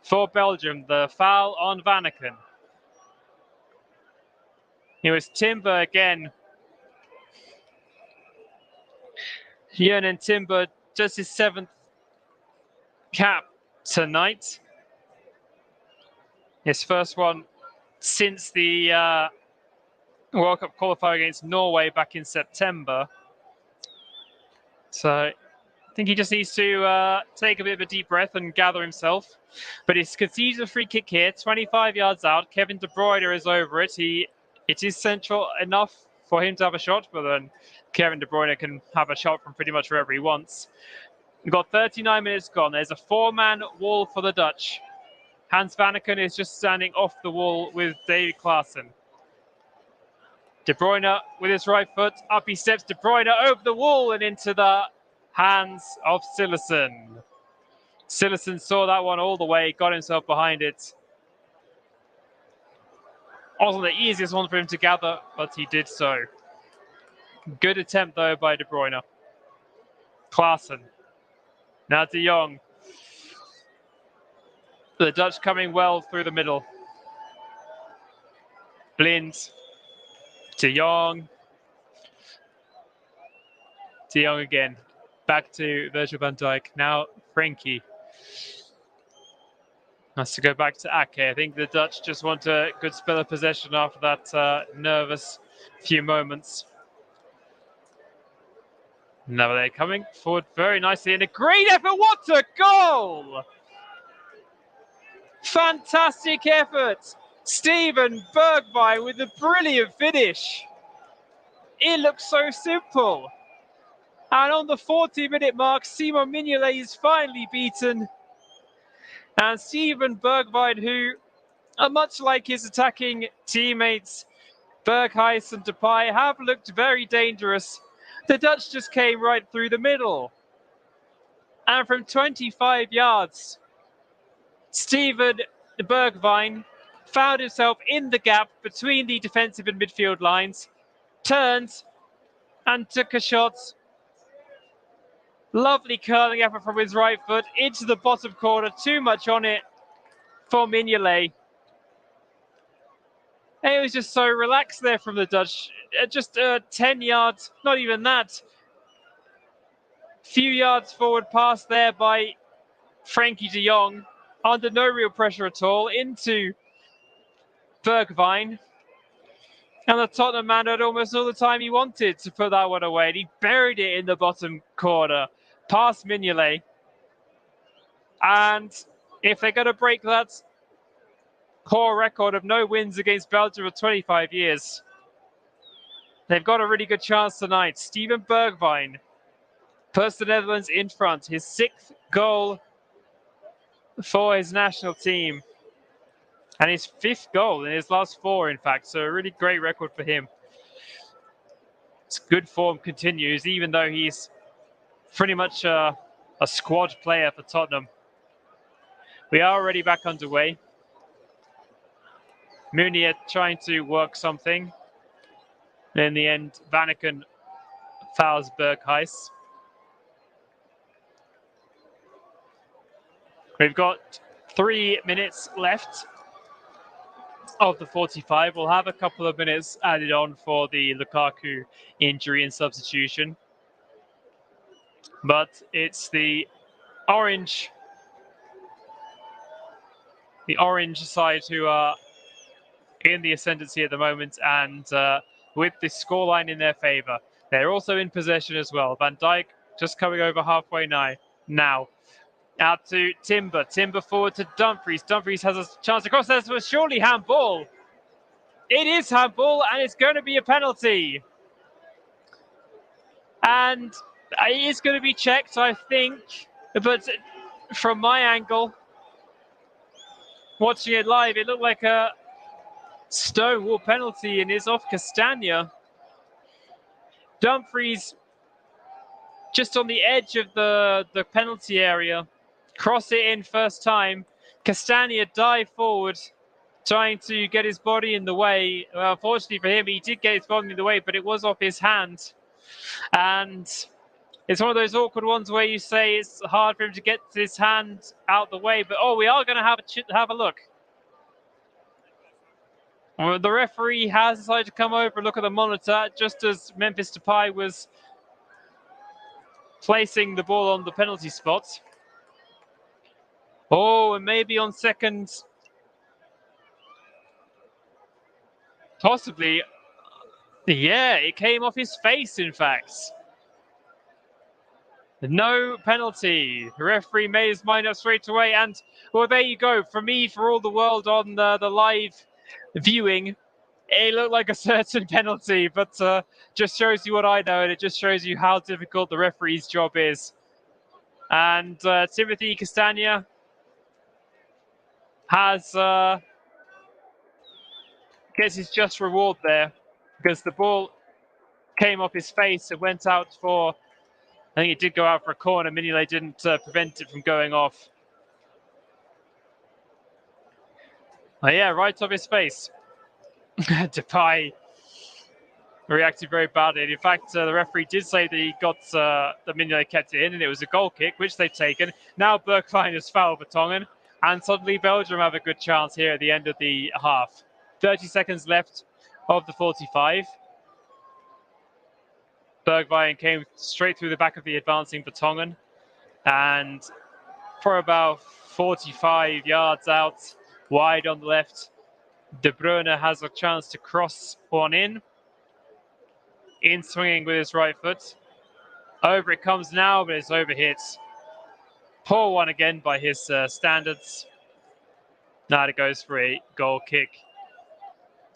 for Belgium. The foul on Vanaken. It was Timber again. Jurgen Timber, just his 7th cap tonight. His first one since the World Cup qualifier against Norway back in September. So I think he just needs to take a bit of a deep breath and gather himself. But he's conceded a free kick here, 25 yards out. Kevin De Bruyne is over it. It is central enough for him to have a shot, but then Kevin De Bruyne can have a shot from pretty much wherever he wants. We've got 39 minutes gone. There's a 4-man wall for the Dutch. Hans Vanaken is just standing off the wall with David Klaassen. De Bruyne with his right foot. Up he steps. De Bruyne over the wall and into the hands of Cillessen. Cillessen saw that one all the way, got himself behind it. Wasn't the easiest one for him to gather, but he did so. Good attempt, though, by De Bruyne. Klaassen. Now De Jong. The Dutch coming well through the middle. Blind. De Jong. De Jong again. Back to Virgil van Dijk. Now Frenkie. Has to go back to Ake. I think the Dutch just want a good spell of possession after that nervous few moments. Now they're coming forward very nicely and a great effort. What a goal! Fantastic effort. Steven Bergwijn with a brilliant finish. It looks so simple. And on the 40-minute mark, Simon Mignolet is finally beaten. And Steven Bergwijn, who, much like his attacking teammates, Berghuis and Depay, have looked very dangerous. The Dutch just came right through the middle. And from 25 yards, Steven Bergwijn found himself in the gap between the defensive and midfield lines, turned and took a shot. Lovely curling effort from his right foot into the bottom corner. Too much on it for Mignolet. It was just so relaxed there from the Dutch. Just 10 yards, not even that. Few yards forward pass there by Frenkie de Jong. Under no real pressure at all. Into Bergwijn. And the Tottenham man had almost all the time he wanted to put that one away. And he buried it in the bottom corner. Past Mignolet. And if they're going to break that core record of no wins against Belgium for 25 years, they've got a really good chance tonight. Steven Bergwijn puts the Netherlands in front. His 6th goal for his national team. And his 5th goal in his last 4, in fact. So a really great record for him. His good form continues, even though he's pretty much a squad player for Tottenham. We are already back underway. Meunier trying to work something. And in the end, Vanaken fouls Berghuis. We've got 3 minutes left of the 45. We'll have a couple of minutes added on for the Lukaku injury and substitution. But it's the orange side who are in the ascendancy at the moment, and with the scoreline in their favour. They're also in possession as well. Van Dijk just coming over halfway now. Out to Timber. Timber forward to Dumfries. Dumfries has a chance to cross. This was surely handball. It is handball, and it's going to be a penalty. And it is going to be checked, I think. But from my angle, watching it live, it looked like a stonewall penalty and is off Castagna. Dumfries just on the edge of the penalty area. Cross it in first time. Castagna dive forward, trying to get his body in the way. Well, unfortunately for him, he did get his body in the way, but it was off his hand. And it's one of those awkward ones where you say it's hard for him to get his hand out the way. But, we are going to have a look. Well, the referee has decided to come over and look at the monitor just as Memphis Depay was placing the ball on the penalty spot. And maybe on second, possibly. Yeah, it came off his face, in fact. No penalty. The referee made his mind up straight away. And, there you go. For me, for all the world on the live viewing, it looked like a certain penalty, but just shows you what I know, and it just shows you how difficult the referee's job is. And Timothy Castagna has gets his just reward there, because the ball came off his face and went out for, I think it did go out for a corner. Mignolet didn't prevent it from going off. Yeah, right off his face. Depay reacted very badly. In fact, the referee did say that he got the Mignolet kept it in, and it was a goal kick, which they've taken. Now Bergwijn has fouled Vertonghen, and suddenly Belgium have a good chance here at the end of the half. 30 seconds left of the 45. Bergwijn came straight through the back of the advancing Vertonghen, and for about 45 yards out, wide on the left, De Bruyne has a chance to cross one in swinging with his right foot. Over it comes now, but it's overhit. Poor one again by his standards. Now it goes for a goal kick.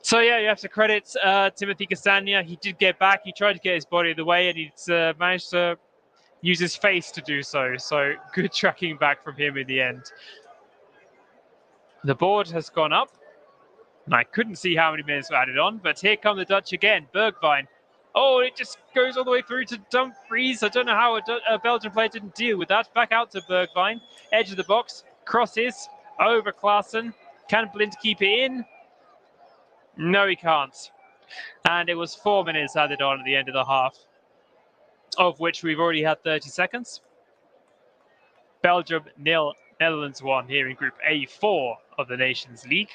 So yeah, you have to credit Timothy Castagna. He did get back. He tried to get his body in the way, and he's managed to use his face to do so. So good tracking back from him in the end. The board has gone up, and I couldn't see how many minutes were added on, but here come the Dutch again. Bergwijn. It just goes all the way through to Dumfries. I don't know how a Belgian player didn't deal with that. Back out to Bergwijn. Edge of the box. Crosses. Over Klaassen. Can Blind keep it in? No, he can't. And it was 4 minutes added on at the end of the half, of which we've already had 30 seconds. Belgium 0, Netherlands 1 here in Group A4 of the Nations League.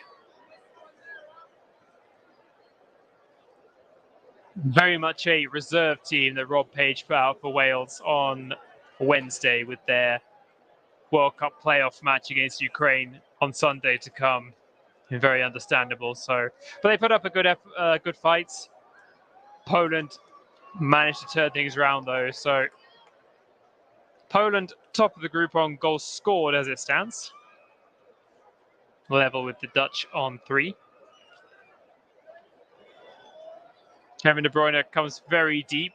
Very much a reserve team that Rob Page put out for Wales on Wednesday with their World Cup playoff match against Ukraine on Sunday to come. Very understandable. But they put up a good fight. Poland managed to turn things around though. So Poland top of the group on goals scored as it stands, level with the Dutch on 3. Kevin De Bruyne comes very deep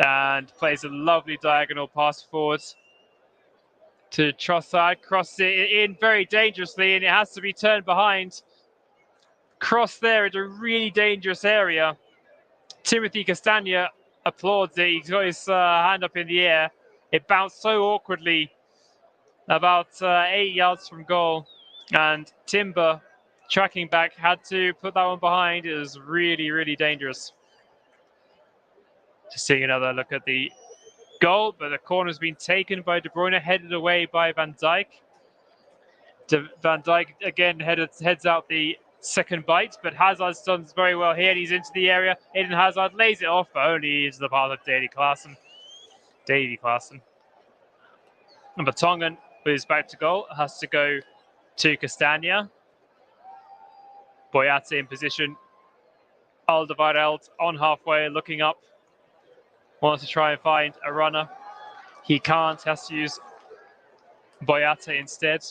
and plays a lovely diagonal pass forward to Trossard. Crosses it in very dangerously, and it has to be turned behind. Cross there into a really dangerous area. Timothy Castagna applauds it. He's got his hand up in the air. It bounced so awkwardly about 8 yards from goal. And Timber, tracking back, had to put that one behind. It was really, really dangerous. Just seeing another look at the goal, but the corner's been taken by De Bruyne, headed away by Van Dijk. Van Dijk again heads out the second bite, but Hazard's done very well here. And he's into the area. Eden Hazard lays it off, but only into the path of Davy Klaassen. And Vertonghen, who is back to goal, has to go to Castagna. Boyata in position. Alderweireld on halfway, looking up. Wants to try and find a runner. He can't, has to use Boyata instead.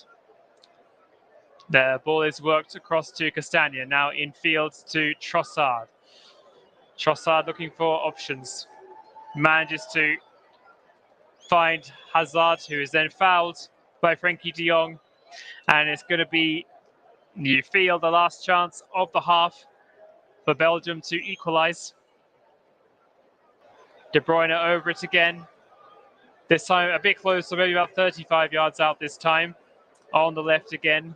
The ball is worked across to Castagna, now in field to Trossard. Trossard looking for options. Manages to find Hazard, who is then fouled by Frenkie de Jong. And it's going to be, you feel, the last chance of the half for Belgium to equalise. De Bruyne over it again. This time a bit closer, maybe about 35 yards out this time. On the left again.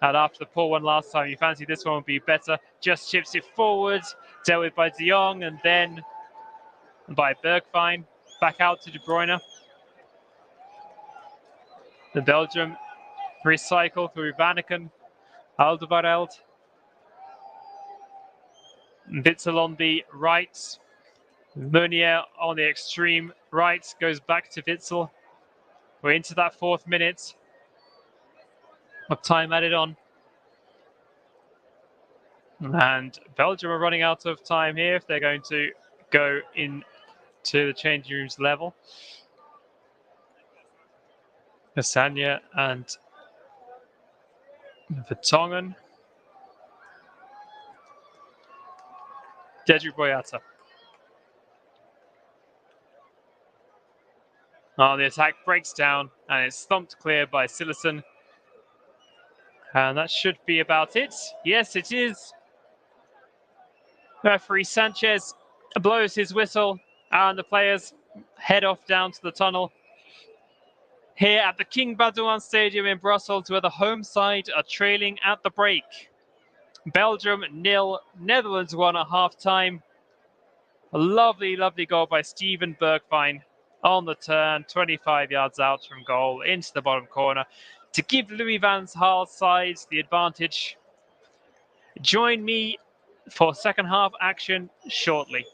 And after the poor one last time, you fancy this one would be better. Just chips it forward, dealt with by de Jong, and then by Bergwijn. Back out to De Bruyne. The Belgium recycle through Vanaken. Alderweireld. Witsel on the right. Meunier on the extreme right goes back to Witsel. We're into that 4th minute of time added on. And Belgium are running out of time here if they're going to go into the changing rooms level. Castagna and Vertonghen. Dedry Boyata. Oh, the attack breaks down and it's thumped clear by Cillessen. And that should be about it. Yes, it is. Referee Sanchez blows his whistle and the players head off down to the tunnel. Here at the King Baudouin Stadium in Brussels, where the home side are trailing at the break. Belgium 0, Netherlands 1 at half-time. A lovely, lovely goal by Steven Bergwijn on the turn, 25 yards out from goal into the bottom corner to give Louis van Gaal's side the advantage. Join me for second half action shortly.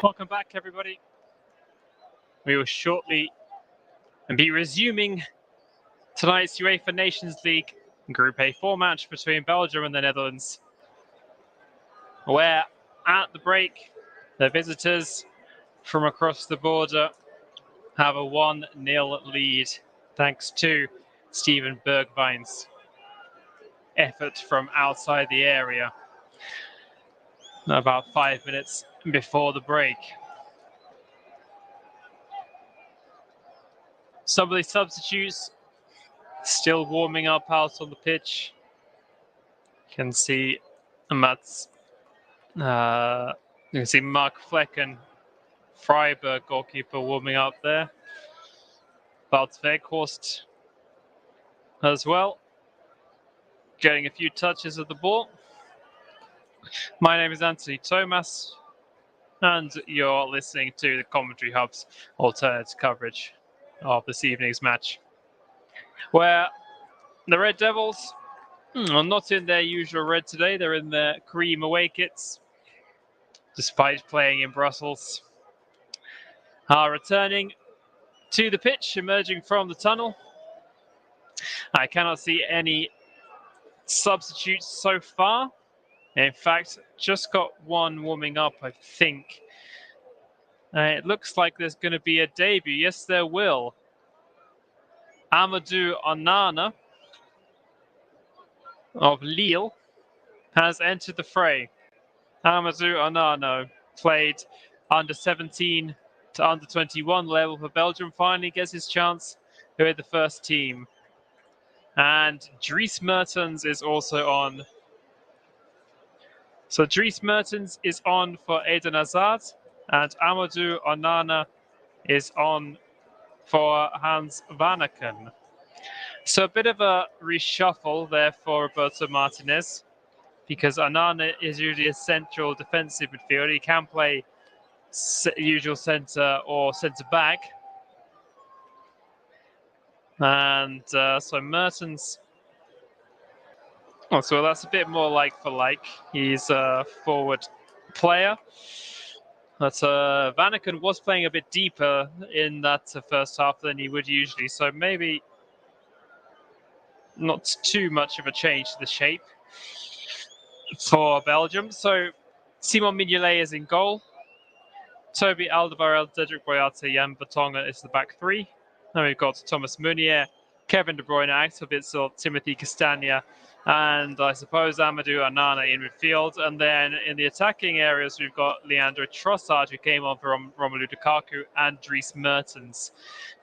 Welcome back, everybody. We will shortly be resuming tonight's UEFA Nations League Group A4 match between Belgium and the Netherlands, where at the break, the visitors from across the border have a 1-0 lead, thanks to Steven Bergwijn's effort from outside the area about 5 minutes before the break. Some of the substitutes still warming up out on the pitch. You can see Mats. You can see Mark Flecken, Freiburg goalkeeper, warming up there. Bart Weghorst as well, getting a few touches of the ball. My name is Anthony Thomas, and you're listening to the Commentary Hub's alternate coverage of this evening's match, where the Red Devils are not in their usual red today. They're in their cream away kits, despite playing in Brussels. Are returning to the pitch, emerging from the tunnel. I cannot see any substitutes so far. In fact, just got one warming up, I think. It looks like there's going to be a debut. Yes, there will. Amadou Onana of Lille has entered the fray. Amadou Onana played under 17 to under 21 level for Belgium. Finally gets his chance with the first team. And Dries Mertens is also on. So Dries Mertens is on for Eden Hazard, and Amadou Onana is on for Hans Vanaken. So a bit of a reshuffle there for Roberto Martinez, because Onana is usually a central defensive midfielder. He can play usual centre or centre back. And so Mertens, so that's a bit more like for like. He's a forward player. But Vanaken was playing a bit deeper in that first half than he would usually, so maybe not too much of a change to the shape for Belgium. So Simon Mignolet is in goal. Toby Alderweireld, Cedric Boyata, Jan Vertonghen is the back three. Then we've got Thomas Meunier, Kevin De Bruyne, Axel Witsel, Timothy Castagna, and I suppose Amadou Onana in midfield. And then in the attacking areas, we've got Leandro Trossard, who came on from Romelu Lukaku, and Dries Mertens.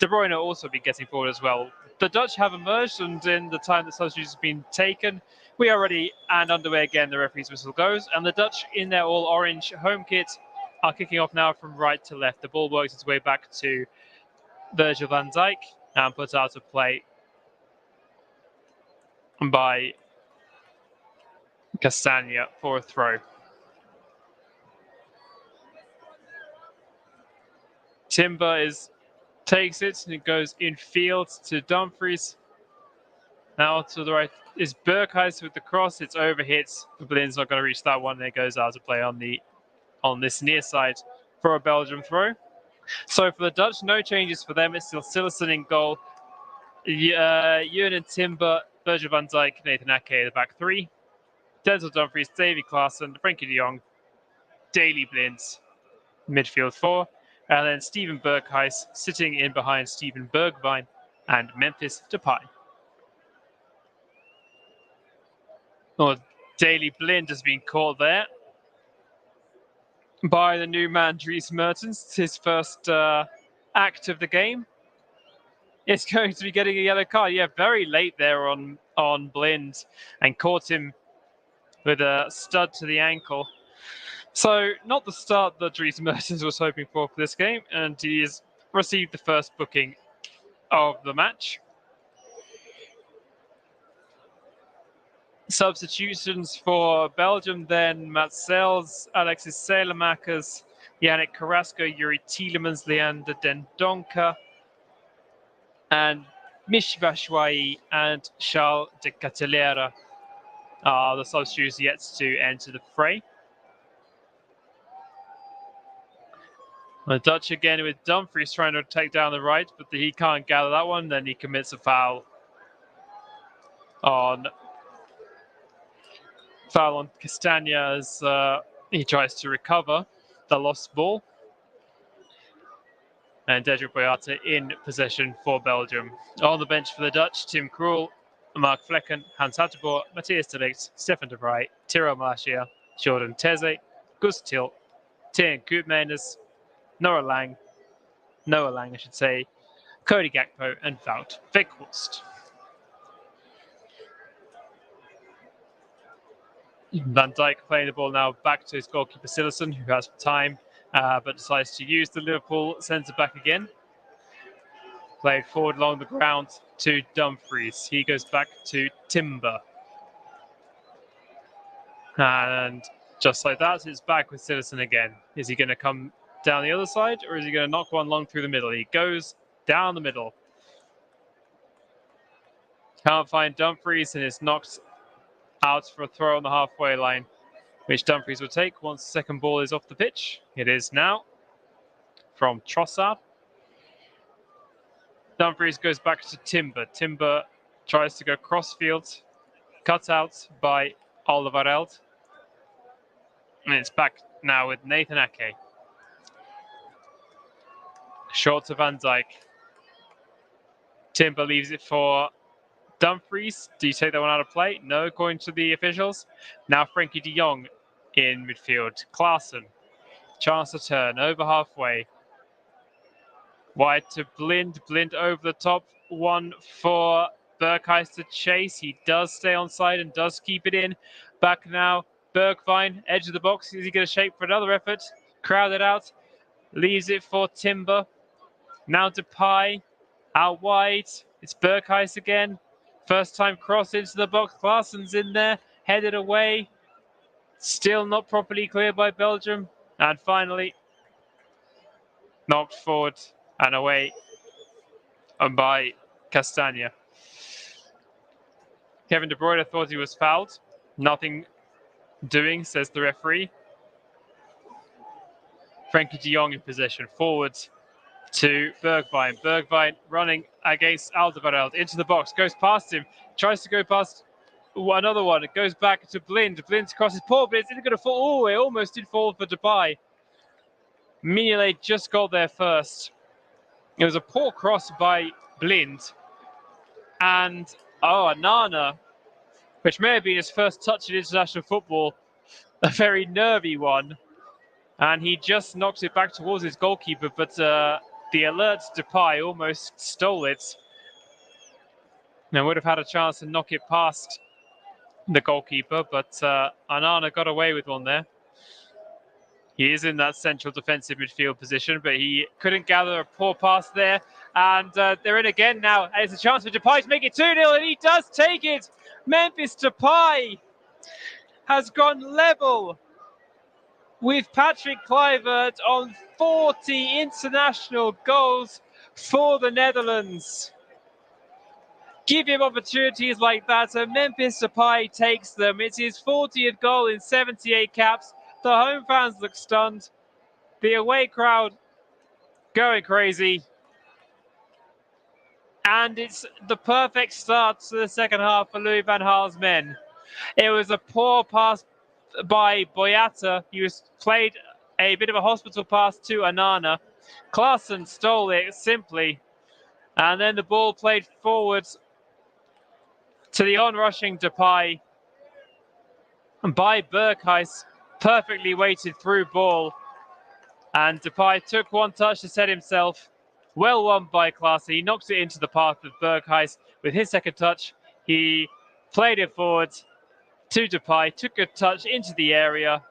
De Bruyne will also be getting forward as well. The Dutch have emerged, and in the time that substitutes have been taken, we are ready and underway again. The referee's whistle goes, and the Dutch in their all-orange home kit are kicking off now from right to left. The ball works its way back to Virgil van Dijk and put out of play by Castagna for a throw. Timber takes it and it goes in field to Dumfries. Now to the right is Berghuis with the cross. It's overhit. Blin's not going to reach that one. And it goes out of play on this near side for a Belgium throw. So for the Dutch, no changes for them. It's still Cillessen in goal. Ewan and Timber, Virgil van Dijk, Nathan Ake, the back three. Denzel Dumfries, Davy Klaassen, Frenkie de Jong, Daley Blind, midfield four. And then Steven Berghuis sitting in behind Steven Bergwijn and Memphis Depay. Daley Blind has been caught there by the new man, Dries Mertens. It's his first act of the game. It's going to be getting a yellow card. Yeah, very late there on Blind, and caught him with a stud to the ankle. So not the start that Dries Mertens was hoping for this game, and he has received the first booking of the match. Substitutions for Belgium then: Mats Sels, Alexis Saelemaekers, Yannick Carrasco, Yuri Tielemans, Leander Dendoncker, and Mish Batshuayi and Charles de Ketelaere are the substitutes yet to enter the fray. The Dutch again with Dumfries trying to take down the right, but he can't gather that one. Then he commits a foul on Castagna as he tries to recover the lost ball. And Dedrick Boyata in possession for Belgium. On the bench for the Dutch, Tim Krul, Mark Flecken, Hans Hatterboer, Matthias de Ligt, Stefan de Vrij, Tiro Malacia, Jordan Teze, Gus Til, Tien Koopmeiners, Noah Lang, I should say, Cody Gakpo, and Wout Weghorst. Van Dijk playing the ball now back to his goalkeeper Silerson, who has time, but decides to use the Liverpool centre-back again. Played forward along the ground to Dumfries. He goes back to Timber. And just like that, it's back with Silerson again. Is he going to come down the other side, or is he going to knock one long through the middle? He goes down the middle. Can't find Dumfries, and it's knocked out for a throw on the halfway line, which Dumfries will take once the second ball is off the pitch. It is now from Trossard. Dumfries goes back to Timber. Timber tries to go crossfield, cut out by Alderweireld. And it's back now with Nathan Ake. Short to Van Dijk. Timber leaves it for Dumfries. Do you take that one out of play? No, according to the officials. Now Frankie de Jong in midfield. Klaassen. Chance to turn over halfway. Wide to Blind. Blind over the top. One for Berghuis to chase. He does stay on side and does keep it in. Back now. Bergwijn, edge of the box. Is he going to shape for another effort? Crowded out. Leaves it for Timber. Now Depay. Out wide. It's Berghuis again. First time cross into the box. Klaassen's in there. Headed away. Still not properly cleared by Belgium. And finally, knocked forward and away by Castagna. Kevin De Bruyne thought he was fouled. Nothing doing, says the referee. Frankie de Jong in possession. Forward to Bergwijn. Bergwijn running against Alderweireld into the box. Goes past him. Tries to go past another one. It goes back to Blind. Blind crosses poor, but it's going to fall. Oh, it almost did fall for Depay. Mignolet just got there first. It was a poor cross by Blind. And, Onana, which may have been his first touch in international football, a very nervy one. And he just knocks it back towards his goalkeeper, but the alert Depay almost stole it. And would have had a chance to knock it past the goalkeeper, but Onana got away with one there. He is in that central defensive midfield position, but he couldn't gather a poor pass there. And they're in again now. And it's a chance for Depay to make it 2-0, and he does take it. Memphis Depay has gone level with Patrick Kluivert on 40 international goals for the Netherlands. Give him opportunities like that, and Memphis Depay takes them. It's his 40th goal in 78 caps. The home fans look stunned. The away crowd going crazy. And it's the perfect start to the second half for Louis van Gaal's men. It was a poor pass by Boyata. He was played a bit of a hospital pass to Onana. Klaassen stole it simply. And then the ball played forward to the on-rushing Depay. And by Berghuis, perfectly weighted through ball. And Depay took one touch to set himself. Well won by Klaassen. He knocks it into the path of Berghuis. With his second touch, he played it forward to Depay, took a touch into the area,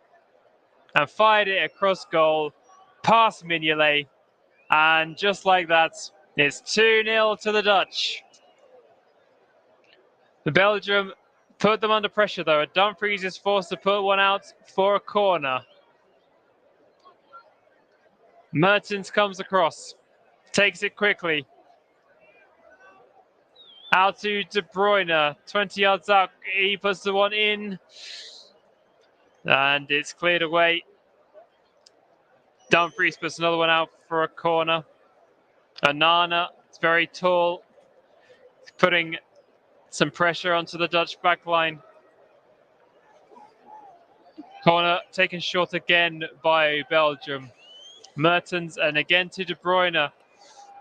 and fired it across goal, past Mignolet. And just like that, it's 2-0 to the Dutch. The Belgium put them under pressure, though. Dumfries is forced to put one out for a corner. Mertens comes across, takes it quickly. Out to De Bruyne, 20 yards out. He puts the one in. And it's cleared away Dumfries puts another one out for a corner. Anana, it's very tall, putting some pressure onto the Dutch backline. Corner taken short again by Belgium. Mertens and again to De Bruyne.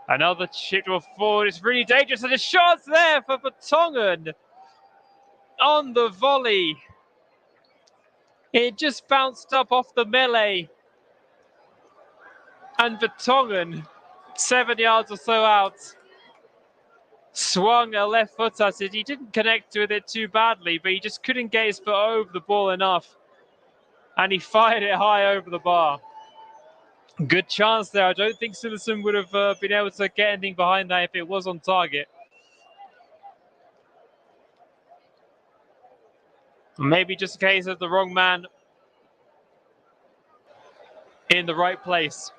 Another chip forward. It's really dangerous, and a shot there for Vertonghen on the volley. It just bounced up off the melee, and Vertonghen, 7 yards or so out, swung a left foot at it. He didn't connect with it too badly, but he just couldn't get his foot over the ball enough, and he fired it high over the bar. Good chance there. I don't think Citizen would have been able to get anything behind that if it was on target. Maybe just a case of the wrong man in the right place.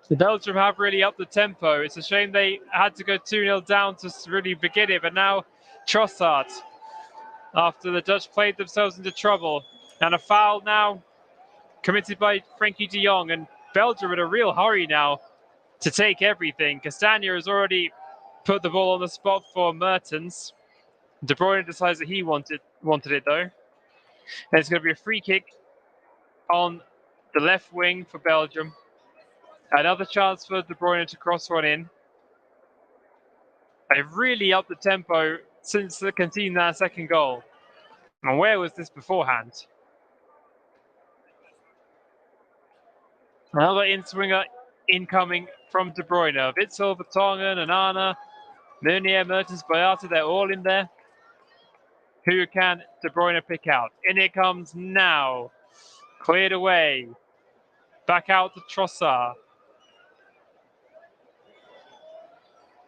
The Belgium have really upped the tempo. It's a shame they had to go 2-0 down to really begin it, but now Trossard, after the Dutch played themselves into trouble, and a foul now committed by Frenkie de Jong, and Belgium in a real hurry now to take everything. Castagna has already put the ball on the spot for Mertens. De Bruyne decides that he wanted it though. And it's going to be a free kick on the left wing for Belgium. Another chance for De Bruyne to cross one in. They've really upped the tempo since they conceded that second goal. And where was this beforehand? Another in-swinger incoming from De Bruyne. Witsel, Vertonghen, Anana, Meunier, Mertens, Boyata, they're all in there. Who can De Bruyne pick out? In it comes now. Cleared away. Back out to Trossard.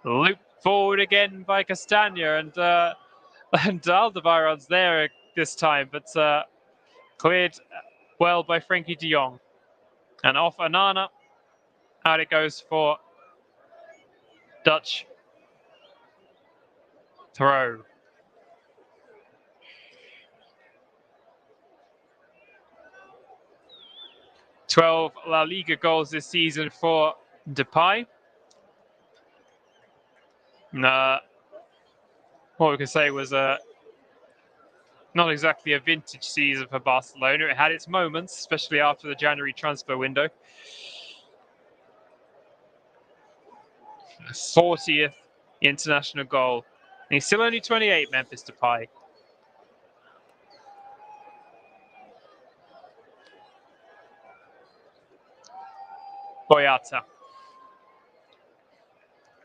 Looped forward again by Castagna, and Alderweireld's there this time, but cleared well by Frenkie de Jong. And off Anana. Out it goes for Dutch throw. "12 La Liga goals this season for Depay. What we can say was not exactly a vintage season for Barcelona. It had its moments, especially after the January transfer window. 40th international goal. And he's still only 28, Memphis Depay. Boyata.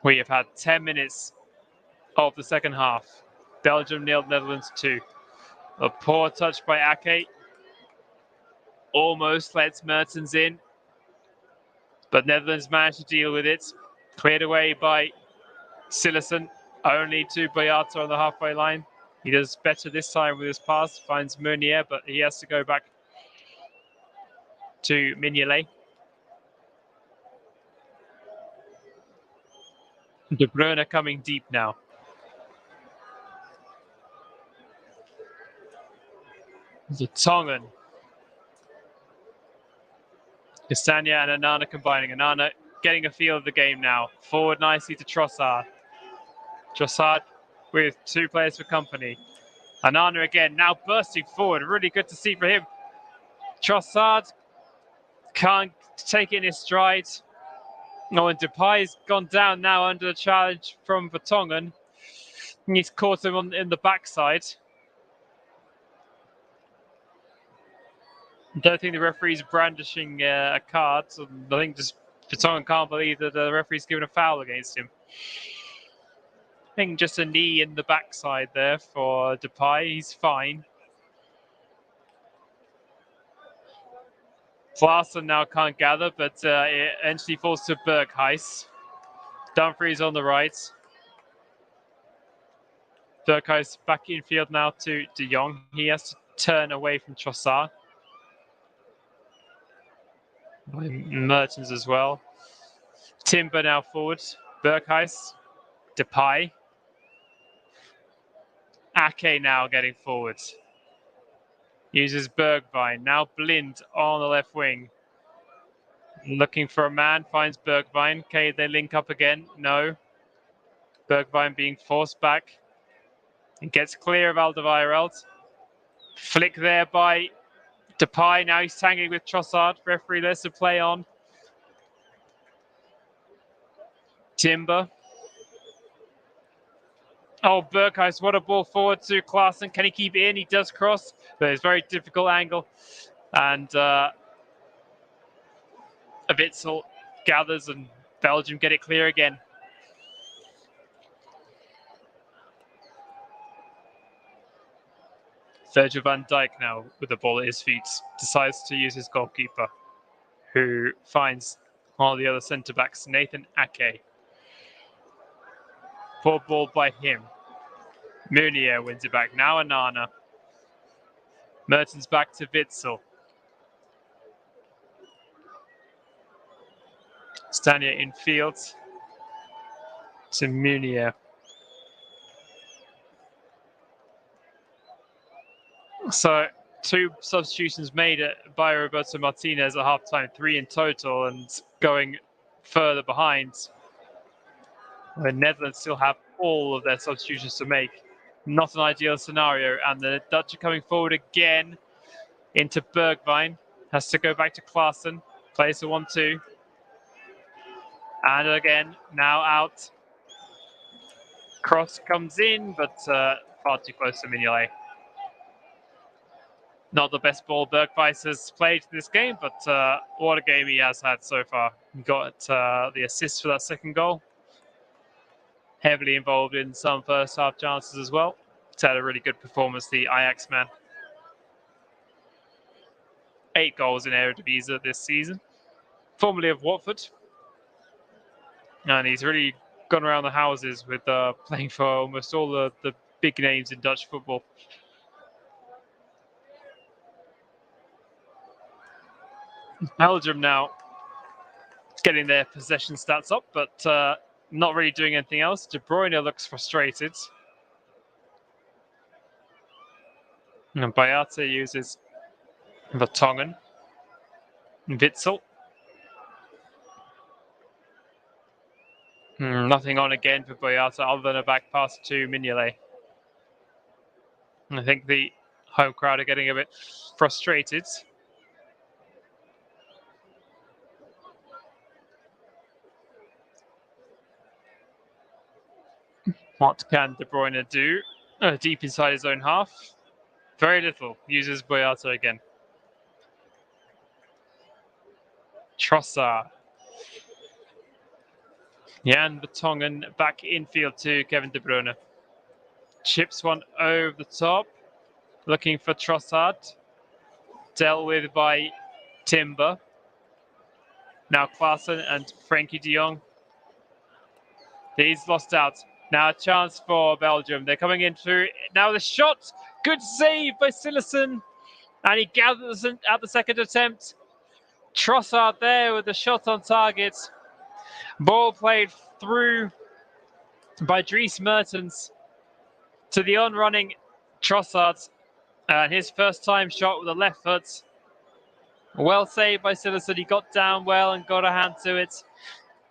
We have had 10 minutes of the second half. Belgium 0, Netherlands 2. A poor touch by Ake. Almost lets Mertens in. But Netherlands managed to deal with it. Cleared away by Sillerson. Only to Boyata on the halfway line. He does better this time with his pass. Finds Meunier, but he has to go back to Mignolet. De Bruyne coming deep now. Vertonghen. Castagna and Anana combining. Anana getting a feel of the game now. Forward nicely to Trossard. Trossard with two players for company. Anana again, now bursting forward. Really good to see for him. Trossard can't take it in his stride. Oh, and Depay's gone down now under the challenge from Vertonghen. He's caught him in the backside. I don't think the referee's brandishing a card. So I think just Vertonghen can't believe that the referee's given a foul against him. I think just a knee in the backside there for Depay. He's fine. Klaassen now can't gather, but it eventually falls to Berghuis. Dumfries on the right. Berghuis back in field now to De Jong. He has to turn away from Trossard. Mertens as well. Timber now forward. Berghuis. Depay. Ake now getting forward. Uses Bergwijn. Now Blind on the left wing. Looking for a man, finds Bergwijn. Okay, they link up again. No. Bergwijn being forced back. And gets clear of Alderweireld. Flick there by Depay. Now he's tangling with Trossard. Referee lets the play on. Timber. Oh, Berghuis, what a ball forward to Klaassen. Can he keep it in? He does cross, but it's a very difficult angle. And Witsel gathers and Belgium get it clear again. Virgil van Dijk now with the ball at his feet decides to use his goalkeeper, who finds one of the other centre-backs, Nathan Ake. Poor ball by him. Meunier wins it back. Now Anana. Mertens back to Witsel. Stania in field to Meunier. So 2 substitutions made by Roberto Martinez at halftime, 3 in total, and going further behind. The Netherlands still have all of their substitutions to make. Not an ideal scenario, and the Dutch are coming forward again into Bergwijn. Has to go back to Klaassen. Plays the 1-2. And again, now out. Cross comes in, but far too close to Mignolet. Not the best ball Bergwijn has played this game, but what a game he has had so far. He got the assist for that second goal. Heavily involved in some first half chances as well. He's had a really good performance, the Ajax man. 8 goals in Eredivisie this season. Formerly of Watford. And he's really gone around the houses with playing for almost all the big names in Dutch football. Belgium now getting their possession stats up, but not really doing anything else. De Bruyne looks frustrated. And Boyata uses Vertonghen. Witsel. Nothing on again for Boyata other than a back pass to Mignolet. I think the home crowd are getting a bit frustrated. What can De Bruyne do? Deep inside his own half. Very little. Uses Boyata again. Trossard. Jan Vertonghen back infield to Kevin De Bruyne. Chips one over the top. Looking for Trossard. Dealt with by Timber. Now Klaassen and Frenkie de Jong. He's lost out. Now a chance for Belgium. They're coming in through. Now the shot. Good save by Sillerson. And he gathers at the second attempt. Trossard there with the shot on target. Ball played through by Dries Mertens to the on-running Trossard. And his first time shot with the left foot. Well saved by Sillerson. He got down well and got a hand to it.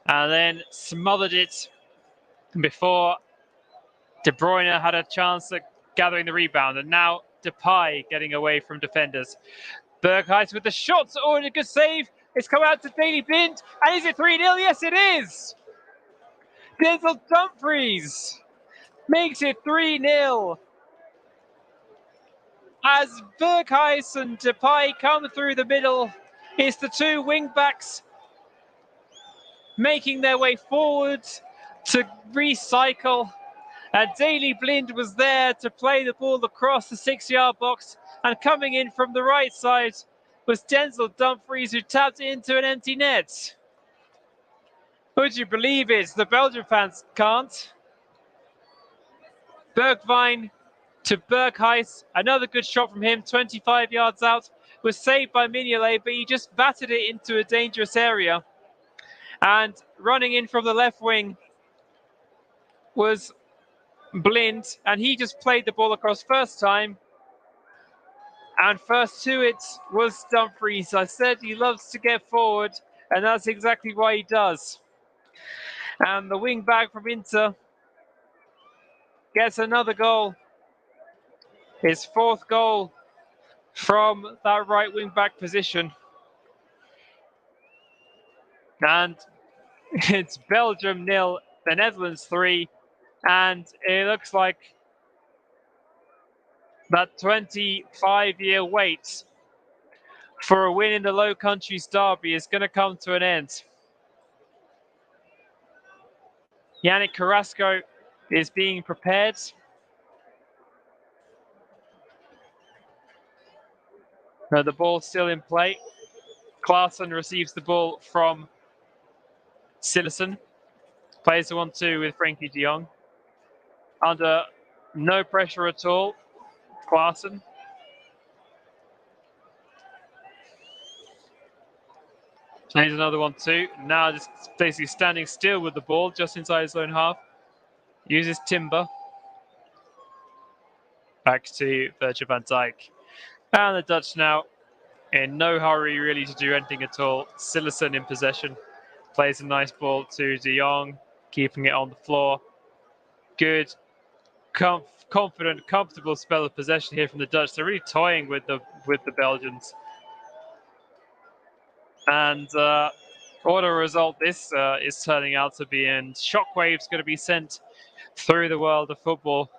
And then smothered it before De Bruyne had a chance at gathering the rebound. And now Depay getting away from defenders. Berghuis with the shot. Oh, and a good save. It's come out to Daley Blind. And is it 3-0? Yes, it is. Denzel Dumfries makes it 3-0. As Berghuis and Depay come through the middle, it's the 2 wing-backs making their way forward to recycle. And Daley Blind was there to play the ball across the 6-yard box. And coming in from the right side was Denzel Dumfries, who tapped into an empty net. Would you believe it? The Belgian fans can't. Bergwijn to Berghuis. Another good shot from him, 25 yards out. Was saved by Mignolet, but he just battered it into a dangerous area. And running in from the left wing was Blind, and he just played the ball across first time. And first to it was Dumfries. I said he loves to get forward, and that's exactly what he does. And the wing back from Inter gets another goal. His fourth goal from that right wing back position. And it's Belgium 0, the Netherlands 3. And it looks like that 25-year wait for a win in the Low Countries derby is going to come to an end. Yannick Carrasco is being prepared. Now the ball's still in play. Klaassen receives the ball from Silersen. Plays the 1-2 with Frankie de Jong. Under no pressure at all, Klaassen. Plays another 1-2. Now just basically standing still with the ball just inside his own half. Uses Timber. Back to Virgil van Dijk. And the Dutch now in no hurry really to do anything at all. Silersen in possession. Plays a nice ball to de Jong, keeping it on the floor. Good, confident, comfortable spell of possession here from the Dutch. They're really toying with the Belgians. And what a result this is turning out to be. And shockwaves going to be sent through the world of football.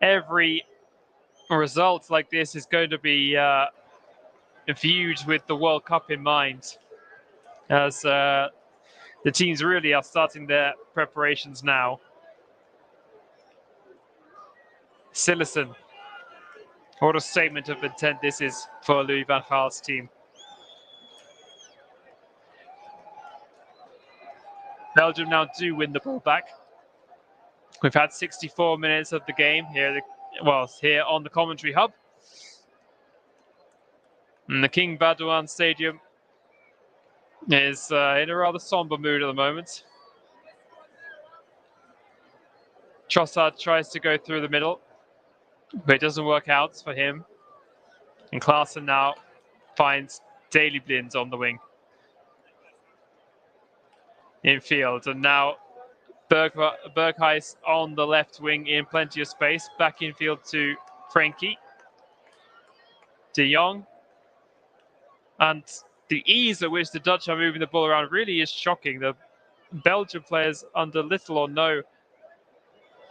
Every result like this is going to be viewed with the World Cup in mind, as the teams really are starting their preparations now. Silersen. What a statement of intent this is for Louis van Gaal's team. Belgium now do win the ball back. We've had 64 minutes of the game here, here on the commentary hub. And the King Baudouin Stadium is in a rather somber mood at the moment. Trossard tries to go through the middle, but it doesn't work out for him. And Klaassen now finds Daley Blind on the wing. In field, and now Berghuis on the left wing in plenty of space. Back in field to Frankie. De Jong. And the ease at which the Dutch are moving the ball around really is shocking. The Belgian players under little or no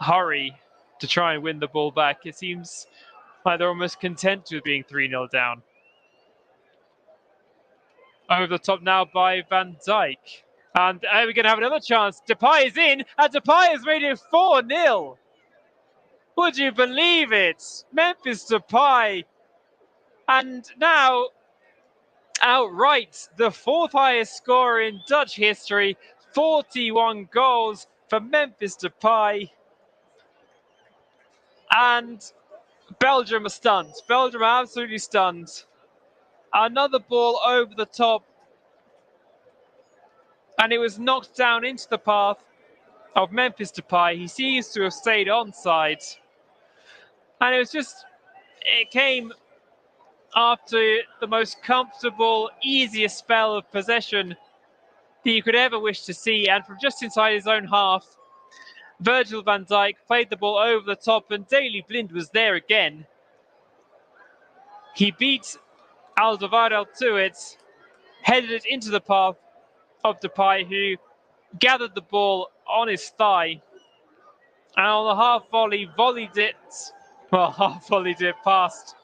hurry to try and win the ball back. It seems like they're almost content with being 3-0 down. Over the top now by Van Dijk. And we're going to have another chance. Depay is in, and Depay has made it 4-0. Would you believe it? Memphis Depay. And now, outright, the fourth highest scorer in Dutch history. 41 goals for Memphis Depay. And Belgium are stunned. Belgium are absolutely stunned. Another ball over the top. And it was knocked down into the path of Memphis Depay. He seems to have stayed onside. And it came after the most comfortable, easiest spell of possession that you could ever wish to see. And from just inside his own half, Virgil van Dijk played the ball over the top, and Daley Blind was there again. He beat Alderweireld to it, headed it into the path of Depay, who gathered the ball on his thigh, and on the half volley, volleyed it past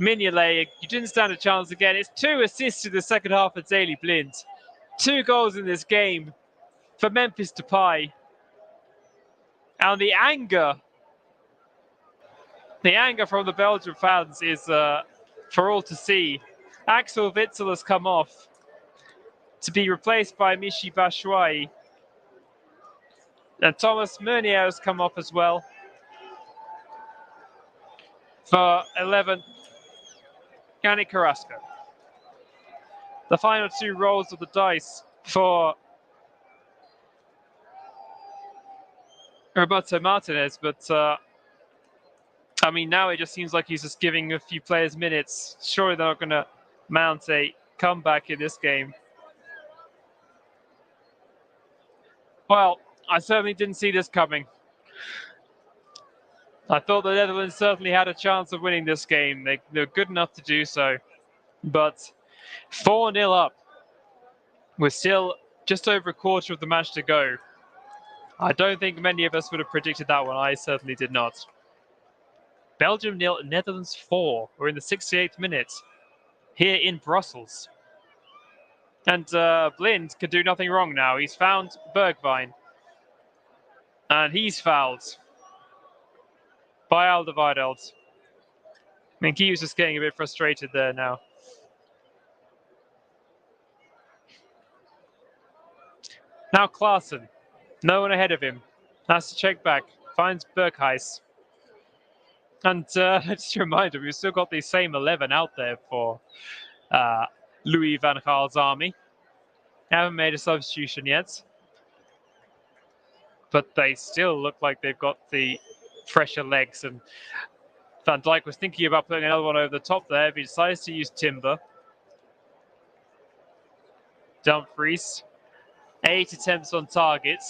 Mignolet. You didn't stand a chance again. It's 2 assists in the second half for Daley Blind. 2 goals in this game for Memphis Depay. And the anger from the Belgian fans is for all to see. Axel Witsel has come off to be replaced by Michy Batshuayi. And Thomas Meunier has come off as well. For 11, Yannick Carrasco. The final 2 rolls of the dice for Roberto Martinez, but I mean, now it just seems like he's just giving a few players minutes. Surely they're not going to mount a comeback in this game. Well, I certainly didn't see this coming. I thought the Netherlands certainly had a chance of winning this game. They were good enough to do so. But 4-0 up with still just over a quarter of the match to go. I don't think many of us would have predicted that one. I certainly did not. Belgium 0, Netherlands 4. We're in the 68th minute here in Brussels. And Blind can do nothing wrong now. He's found Bergwijn. And he's fouled by Alderweireld. I think he was just getting a bit frustrated there now. Now Klaassen. No one ahead of him. Has to check back. Finds Berghuis. And just a reminder, we've still got the same 11 out there for Louis van Gaal's army. Haven't made a substitution yet. But they still look like they've got the fresher legs. And Van Dijk was thinking about putting another one over the top there, but he decides to use Timber. Dumfries. 8 attempts on target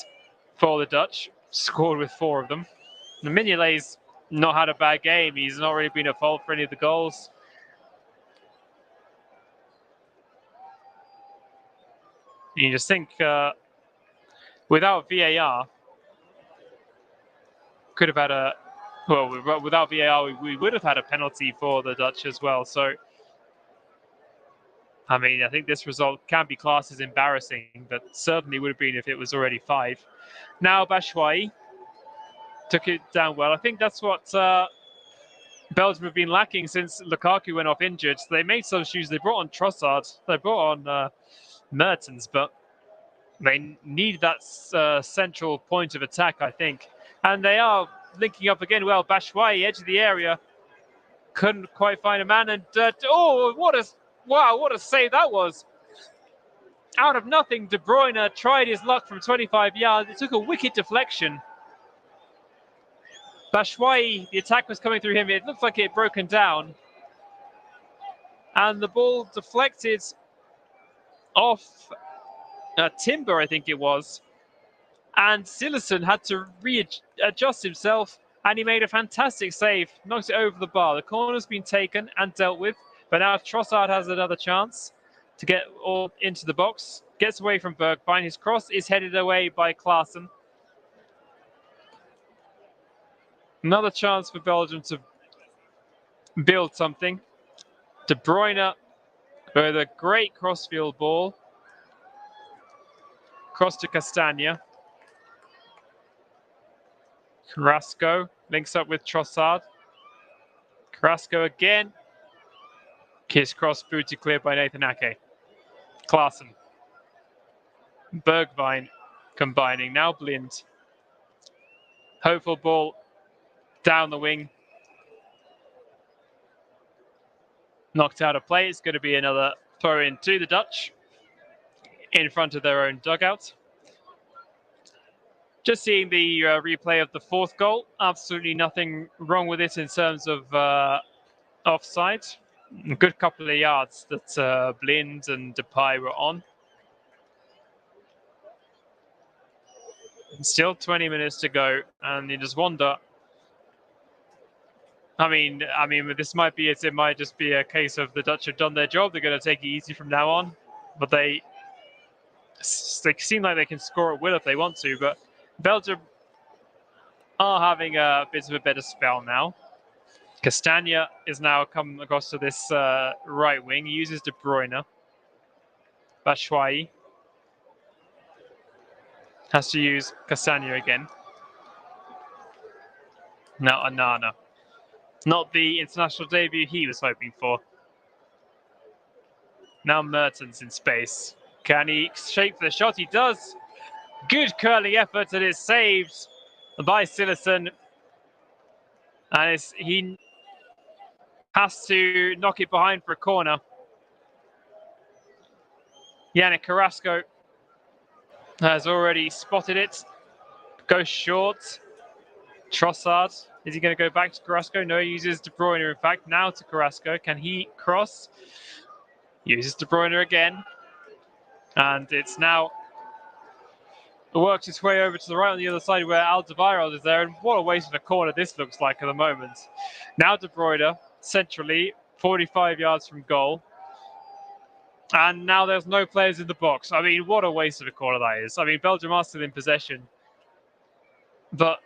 for the Dutch. Scored with 4 of them. And Mignolet's not had a bad game. He's not really been at fault for any of the goals. You just think without VAR, could have had a... Well, without VAR, we would have had a penalty for the Dutch as well. So, I mean, I think this result can be classed as embarrassing, but certainly would have been if it was already 5. Now Batshuayi took it down well. I think that's what Belgium have been lacking since Lukaku went off injured. So they made substitutes. They brought on Trossard. They brought on Mertens, but they need that central point of attack, I think. And they are linking up again well. Batshuayi, edge of the area, couldn't quite find a man. And what a save that was! Out of nothing, De Bruyne tried his luck from 25 yards. It took a wicked deflection. Batshuayi, the attack was coming through him. It looked like it had broken down. And the ball deflected off Timber, I think it was. And Sillerson had to readjust himself, and he made a fantastic save. Knocked it over the bar. The corner's been taken and dealt with, but now Trossard has another chance to get all into the box. Gets away from Bergwijn. His cross is headed away by Klaassen. Another chance for Belgium to build something. De Bruyne with a great crossfield ball. Cross to Castagna. Carrasco links up with Trossard. Carrasco again. His cross booted clear by Nathan Ake. Klaassen. Bergwijn combining. Now Blind. Hopeful ball down the wing. Knocked out of play. It's going to be another throw in to the Dutch in front of their own dugout. Just seeing the replay of the 4th goal. Absolutely nothing wrong with it in terms of offside. A good couple of yards that Blind and Depay were on. Still 20 minutes to go, and you just wonder. I mean, this might be it. It might just be a case of the Dutch have done their job. They're going to take it easy from now on, but they seem like they can score at will if they want to. But Belgium are having a bit of a better spell now. Castagna is now come across to this right wing. He uses De Bruyne. Batshuayi has to use Castagna again. Now Anana. Not the international debut he was hoping for. Now Mertens in space. Can he shape for the shot? He does. Good curling effort, and it's saved by Sillerson. And he has to knock it behind for a corner. Yannick Carrasco has already spotted it. Goes short. Trossard, is he going to go back to Carrasco? No, he uses De Bruyne, in fact. Now to Carrasco. Can he cross? Uses De Bruyne again. And it's now works its way over to the right on the other side where Alderweireld is there. And what a waste of a corner this looks like at the moment. Now De Bruyne, centrally, 45 yards from goal. And now there's no players in the box. I mean, what a waste of a corner that is. I mean, Belgium are still in possession. But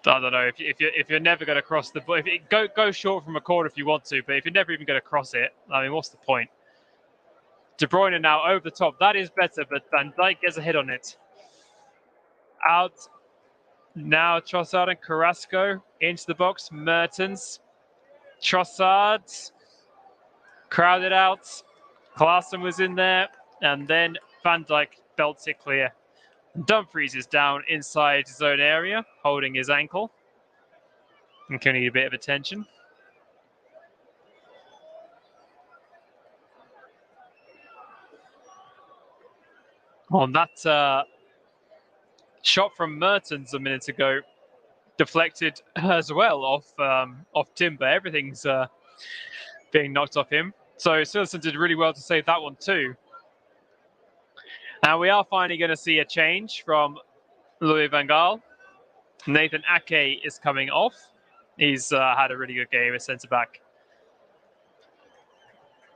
I don't know, if you're never going to cross the ball, go short from a corner if you want to, but if you're never even going to cross it, I mean, what's the point? De Bruyne now over the top. That is better, but Van Dijk gets a hit on it. Out. Now Trossard and Carrasco into the box. Mertens. Trossard. Crowded out. Klaassen was in there. And then Van Dijk belts it clear. Dumfries is down inside his own area, holding his ankle. And can need a bit of attention. On that shot from Mertens a minute ago, deflected as well off Timber. Everything's being knocked off him. So Sillerson did really well to save that one too. Now we are finally going to see a change from Louis van Gaal. Nathan Ake is coming off. He's had a really good game as centre back.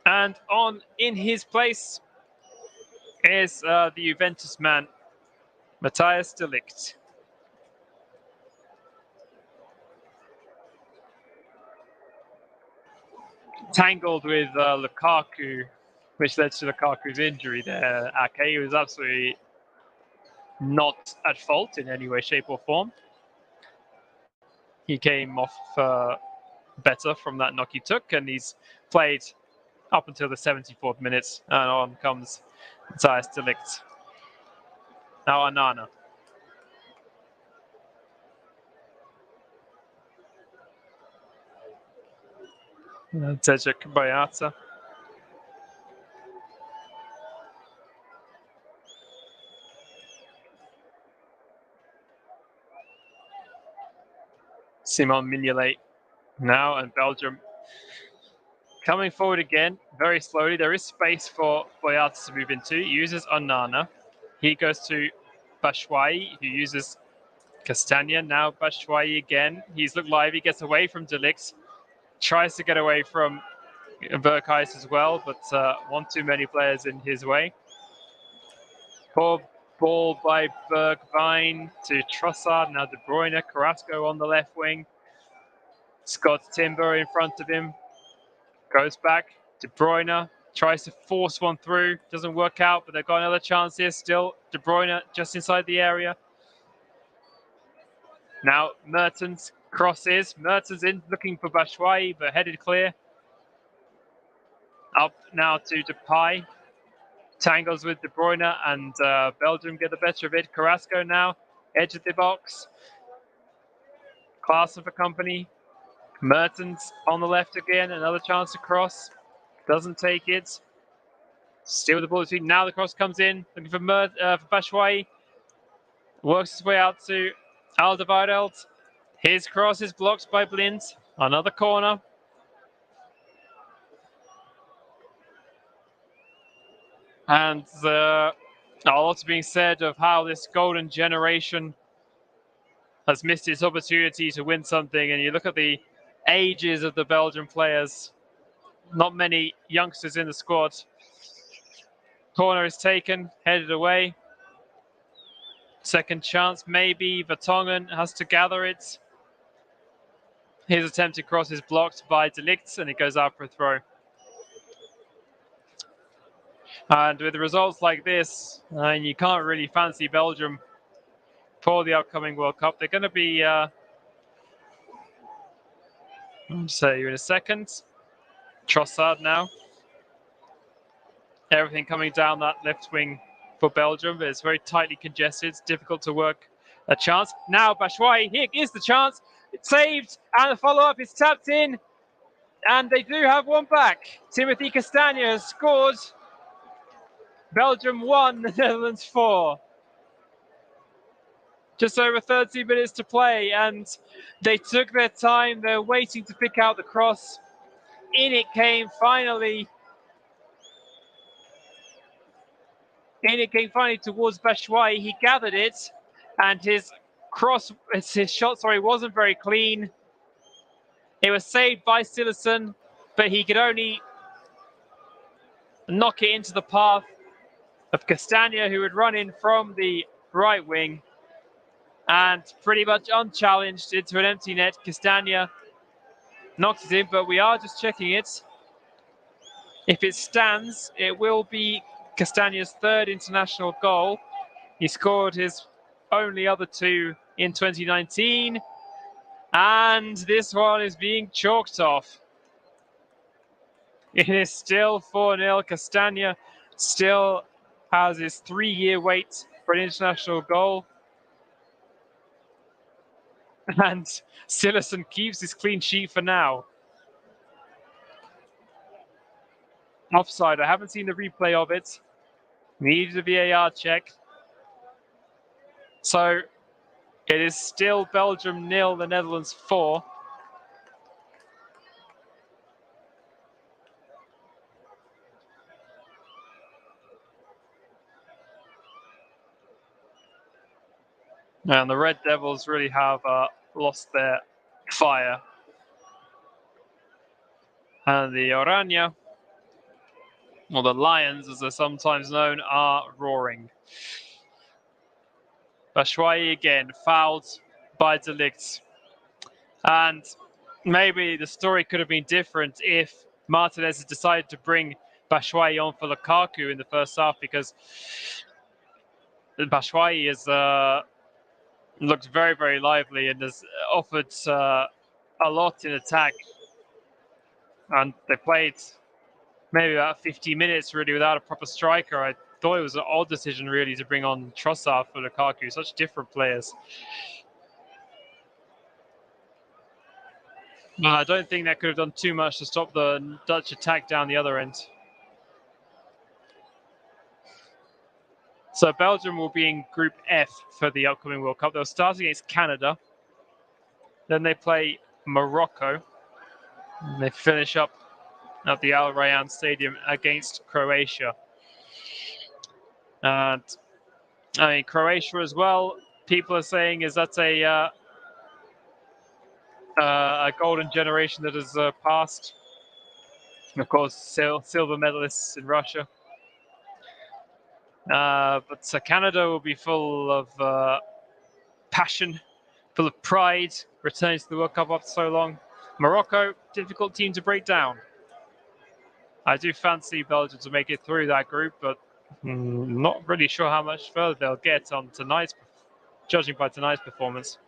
And on in his place is the Juventus man, Matthias de Ligt. Tangled with Lukaku, which led to Lukaku's injury there. Ake was absolutely not at fault in any way, shape or form. He came off better from that knock he took, and he's played up until the 74th minute, and on comes Matthias de Ligt. Now Anana. Cedric Boyata. Simon Mignolet now, and Belgium coming forward again, very slowly. There is space for Boyata to move into. He uses Onana. He goes to Batshuayi, who uses Castagna. Now Batshuayi again. He's looked live. He gets away from de Ligt. Tries to get away from Berghuis as well, but one too many players in his way. Poor ball by Bergwijn to Trossard. Now De Bruyne, Carrasco on the left wing. Scott Timber in front of him. Goes back. De Bruyne tries to force one through. Doesn't work out, but they've got another chance here still. De Bruyne just inside the area. Now Mertens crosses. Mertens in looking for Batshuayi, but headed clear. Up now to Depay. Tangles with De Bruyne, and Belgium get the better of it. Carrasco now, edge of the box. Klaassen for company. Mertens on the left again, another chance to cross. Doesn't take it. Still the ball between. Now the cross comes in, looking for Batshuayi. Works his way out to Alderweireld. His cross is blocked by Blind. Another corner. And a lot's being said of how this golden generation has missed its opportunity to win something. And you look at the ages of the Belgian players, not many youngsters in the squad. Corner is taken, headed away. Second chance, maybe. Vertonghen has to gather it. His attempted cross is blocked by de Ligt, and it goes out for a throw. And with results like this, you can't really fancy Belgium for the upcoming World Cup. They're going to be, I'll say you in a second. Trossard now. Everything coming down that left wing for Belgium, but it's very tightly congested. It's difficult to work a chance. Now Batshuayi, here is the chance. It's saved, and the follow-up is tapped in, and they do have one back. Timothy Castagna has scored. Belgium 1, the Netherlands 4. Just over 30 minutes to play, and they took their time. They're waiting to pick out the cross. In it came finally. Towards Batshuayi. He gathered it, and his shot, wasn't very clean. It was saved by Silerson, but he could only knock it into the path of Castagna, who would run in from the right wing. And pretty much unchallenged into an empty net, Castagna knocks it in, but we are just checking it. If it stands, it will be Castagna's third international goal. He scored his only other two in 2019. And this one is being chalked off. It is still 4-0. Castagna still has his 3-year wait for an international goal. And Silerson keeps his clean sheet for now. Offside. I haven't seen the replay of it. Needs a VAR check. So it is still Belgium 0, the Netherlands 4. And the Red Devils really have lost their fire. And the Oranje, or the Lions as they're sometimes known, are roaring. Batshuayi again, fouled by De Ligt. And maybe the story could have been different if Martinez had decided to bring Batshuayi on for Lukaku in the first half, because Batshuayi has looked very, very lively and has offered a lot in attack. And they played maybe about 50 minutes really without a proper striker. I thought it was an odd decision really to bring on Trossard for Lukaku, such different players. I don't think that could have done too much to stop the Dutch attack down the other end. So Belgium will be in Group F for the upcoming World Cup. They'll start against Canada. Then they play Morocco. And they finish up at the Al Rayyan Stadium against Croatia. And I mean, Croatia as well, people are saying is that's a golden generation that has passed. And of course, silver medalists in Russia. But Canada will be full of passion, full of pride, returning to the World Cup after so long. Morocco, difficult team to break down. I do fancy Belgium to make it through that group, but not really sure how much further they'll get on tonight's, judging by tonight's performance.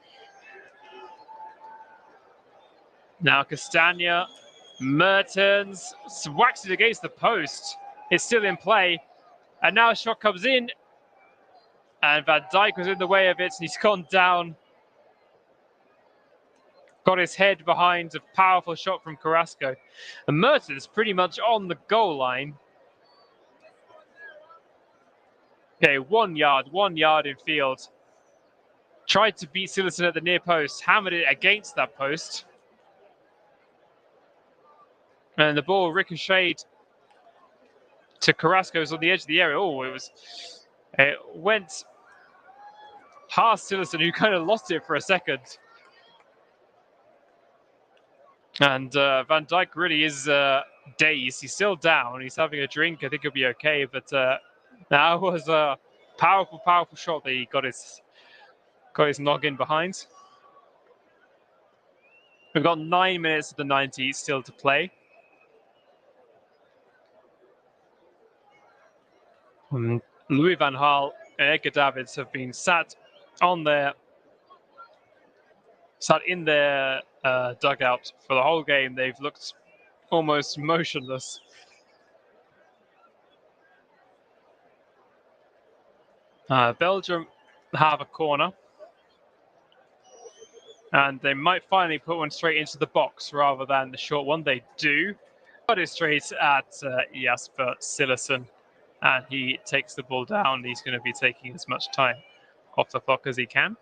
Now Castagna, Mertens whacks it against the post. It's still in play. And now a shot comes in. And Van Dijk was in the way of it, and he's gone down. Got his head behind a powerful shot from Carrasco. And Mertens pretty much on the goal line. Okay, 1 yard in field. Tried to beat Silerson at the near post, hammered it against that post. And the ball ricocheted to Carrasco's on the edge of the area. Oh, it went past Silerson, who kind of lost it for a second. And Van Dijk really is dazed. He's still down. He's having a drink. I think he'll be okay. But that was a powerful, powerful shot that he got his noggin behind. We've got 9 minutes of the 90 still to play. Louis van Gaal and Edgar Davids have been sat in their dugout for the whole game. They've looked almost motionless. Belgium have a corner. And they might finally put one straight into the box rather than the short one. They do. But it's straight at Jasper Silerson. And he takes the ball down. He's going to be taking as much time off the clock as he can.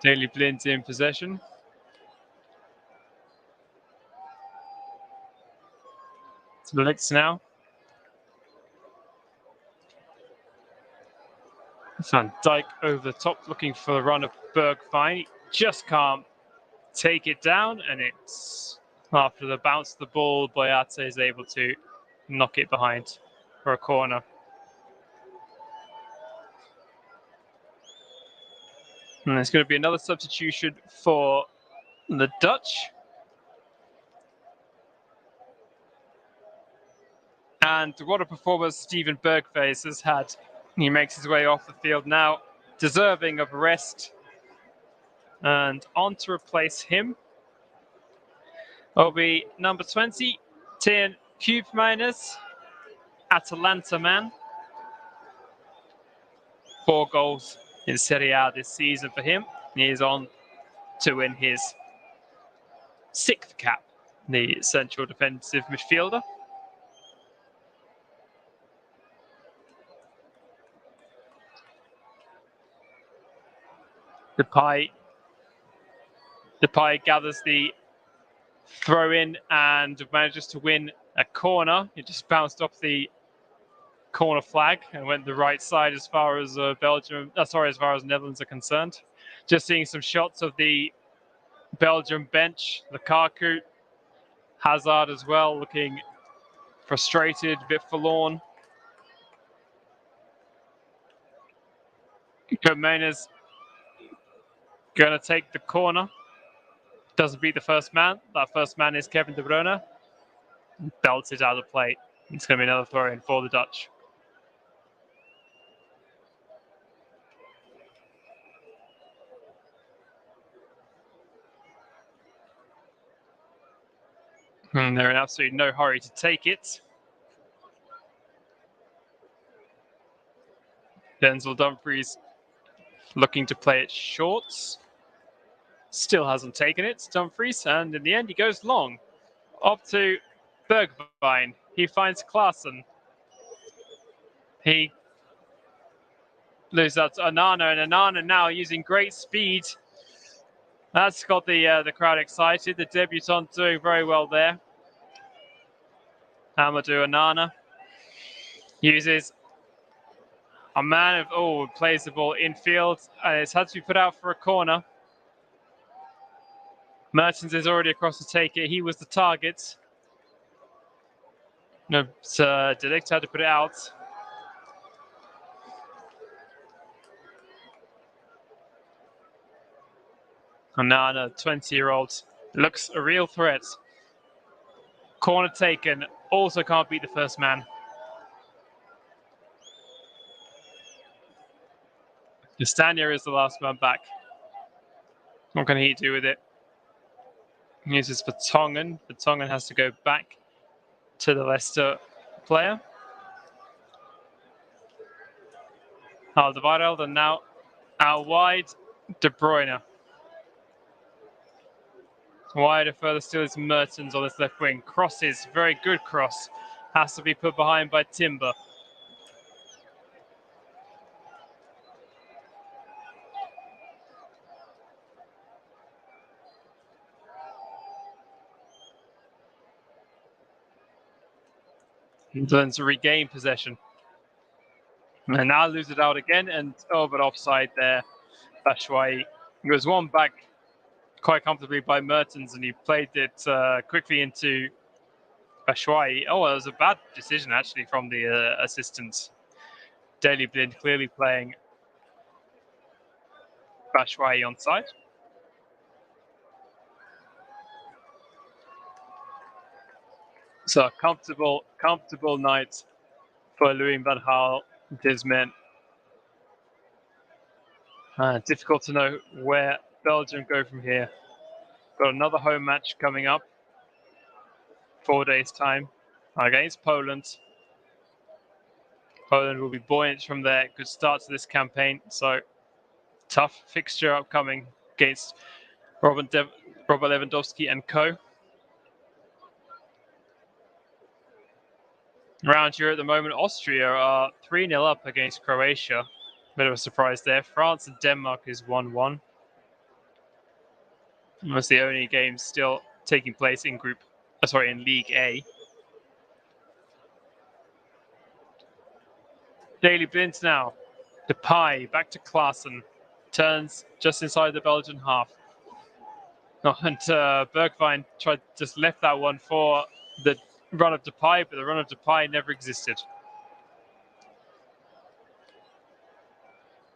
Daily Blind in possession. It's Blitz now. Van Dijk over the top looking for the run of Bergwijn. He just can't take it down, and it's after the bounce of the ball, Boyate is able to knock it behind for a corner. And there's going to be another substitution for the Dutch. And what a performance Steven Berghuis has had. He makes his way off the field now, deserving of rest. And on to replace him will be number 20, Teun Koopmeiners, Atalanta man. 4 goals in Serie A this season for him. He is on to win his 6th cap, the central defensive midfielder. Depay gathers the throw in and manages to win a corner. It just bounced off the corner flag and went the right side as far as Belgium. As far as Netherlands are concerned. Just seeing some shots of the Belgium bench. Lukaku, Hazard as well, looking frustrated, a bit forlorn. Koopmeiners going to take the corner. Doesn't beat the first man. That first man is Kevin De Bruyne. Belts it out of play. It's going to be another throw in for the Dutch. And they're in absolutely no hurry to take it. Denzel Dumfries looking to play it short. Still hasn't taken it, Dumfries, and in the end he goes long. Up to Bergwijn. He finds Klaassen. He loses out to Onana, and Onana now using great speed. That's got the crowd excited. The debutant doing very well there. Amadou Onana uses a man of plays the ball infield, and it's had to be put out for a corner. Mertens is already across to take it. He was the target. No, De Ligt had to put it out. Onana, 20-year-old, looks a real threat. Corner taken, also can't beat the first man. Castagna is the last man back. What can he do with it? He uses Vertonghen. Vertonghen has to go back to the Leicester player. Alderweireld, and now out wide, De Bruyne. Wider further still is Mertens on his left wing. Crosses, very good cross. Has to be put behind by Timber. Then to regain possession. And now lose it out again, and but offside there. Batshuayi. He was one back quite comfortably by Mertens, and he played it quickly into Batshuayi. Oh, it was a bad decision actually from the assistant. Daily Blind clearly playing Batshuayi on side. So a comfortable night for Louis van Gaal and his men. Difficult to know where Belgium go from here. Got another home match coming up. 4 days' time against Poland. Poland will be buoyant from their good start to this campaign. So tough fixture upcoming against Robert Lewandowski and co. Around here at the moment, Austria are 3-0 up against Croatia. Bit of a surprise there. France and Denmark is 1-1. That's the only game still taking place in in League A. Daily Blind now. Depay back to Klaassen. Turns just inside the Belgian half. Oh, and Bergwijn just left that one for the run of Depay, but the run of Depay never existed.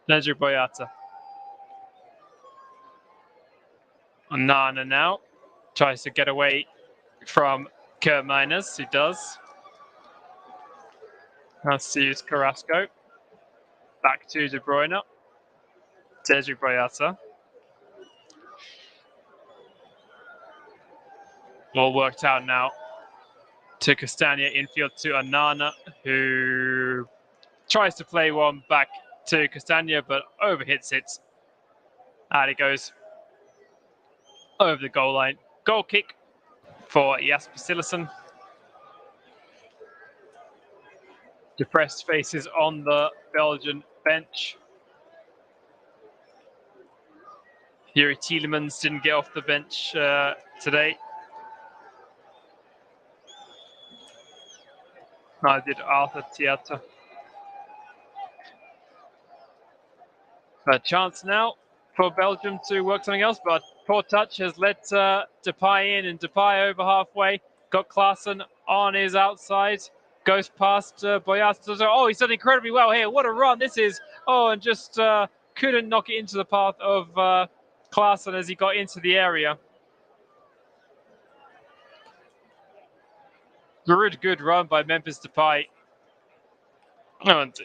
Nedry Boyata. Onana now tries to get away from Kurt Miners, who does. That's to use Carrasco. Back to De Bruyne. Nedry Boyata. All worked out now to Castagna, infield to Onana, who tries to play one back to Castagna, but overhits it. And it goes over the goal line. Goal kick for Jasper Cillessen. Depressed faces on the Belgian bench. Yuri Tielemans didn't get off the bench today. Neither did Arthur Theatre. A chance now for Belgium to work something else, but poor touch has let Depay in, and Depay over halfway. Got Klaassen on his outside. Goes past Boyata. Oh, he's done incredibly well here. What a run this is. Oh, and just couldn't knock it into the path of Klaassen as he got into the area. Good run by Memphis Depay. Oh, and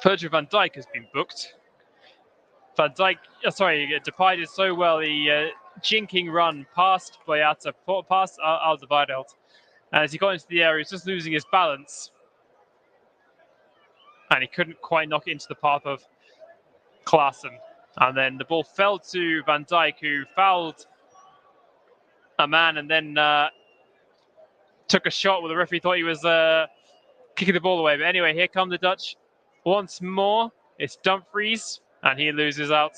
Virgil van Dijk has been booked. Depay did so well. The jinking run past Boyata, past Alderweireld. As he got into the area, he was just losing his balance. And he couldn't quite knock it into the path of Klaassen. And then the ball fell to Van Dijk, who fouled a man and then took a shot where the referee thought he was kicking the ball away. But anyway, here come the Dutch once more. It's Dumfries, and he loses out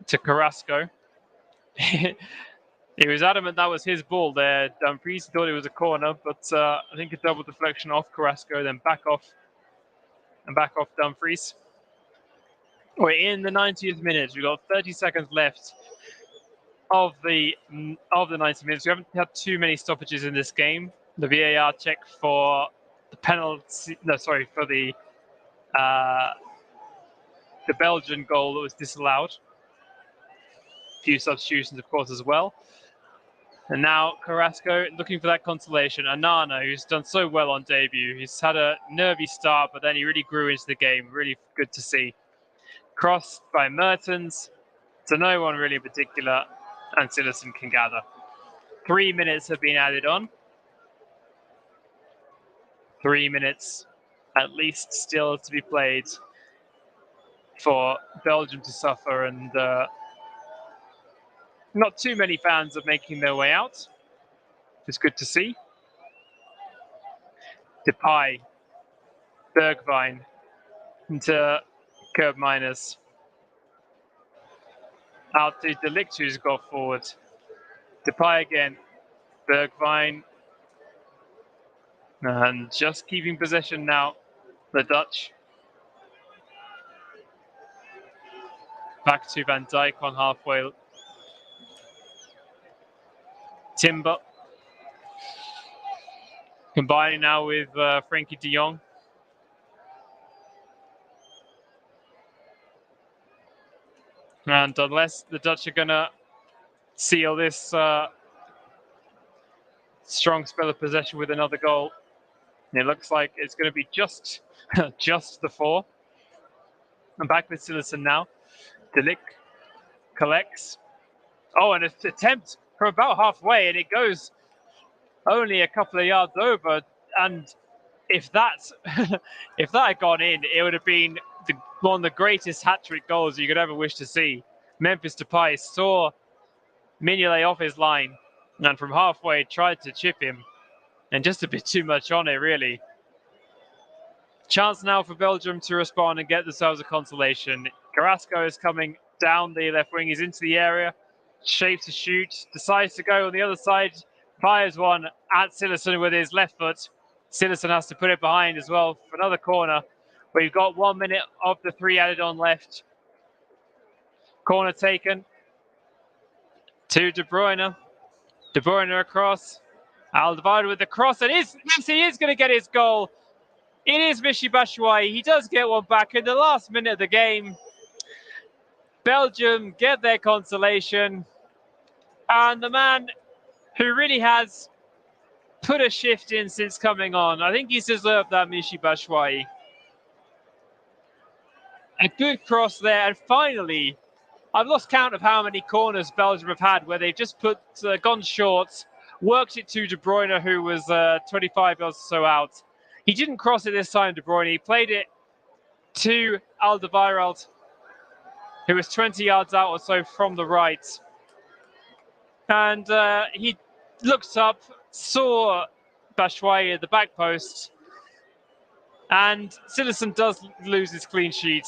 to Carrasco. He was adamant that was his ball there, Dumfries. He thought it was a corner, but I think a double deflection off Carrasco, then back off Dumfries. We're in the 90th minute. We've got 30 seconds left of the 90 minutes. We haven't had too many stoppages in this game. The VAR check for the penalty, for the Belgian goal that was disallowed. A few substitutions, of course, as well. And now Carrasco looking for that consolation. Onana, who's done so well on debut. He's had a nervy start, but then he really grew into the game. Really good to see. Crossed by Mertens to no one really in particular, and Cillessen can gather. 3 minutes have been added on. 3 minutes at least still to be played for Belgium to suffer, and not too many fans are making their way out. It's good to see. Depay, Bergwijn into Kurt Miners. Out to De Ligt, who's got forward. Depay again. Bergwijn. And just keeping possession now, the Dutch. Back to Van Dijk on halfway. Timber. Combining now with Frenkie de Jong. And unless the Dutch are going to seal this strong spell of possession with another goal, it looks like it's going to be just the 4. I'm back with Cillessen now. De Ligt collects. Oh, and an attempt from about halfway, and it goes only a couple of yards over. And if that had gone in, it would have been one of the greatest hat-trick goals you could ever wish to see. Memphis Depay saw Mignolet off his line, and from halfway tried to chip him, and just a bit too much on it, really. Chance now for Belgium to respond and get themselves a consolation. Carrasco is coming down the left wing. He's into the area, shapes to shoot, decides to go on the other side, fires one at Silerson with his left foot. Silerson has to put it behind as well for another corner. We've got 1 minute of the 3 added on left. Corner taken to De Bruyne. De Bruyne across. Alderweireld with the cross, and yes, he is going to get his goal. It is Michy Batshuayi. He does get one back in the last minute of the game. Belgium get their consolation. And the man who really has put a shift in since coming on, I think he's deserved that, Michy Batshuayi. A good cross there, and finally, I've lost count of how many corners Belgium have had where they've just gone short, worked it to De Bruyne, who was 25 yards or so out. He didn't cross it this time, De Bruyne. He played it to Alderweireld, who was 20 yards out or so from the right. And he looked up, saw Batshuayi at the back post, and Silerson does lose his clean sheet.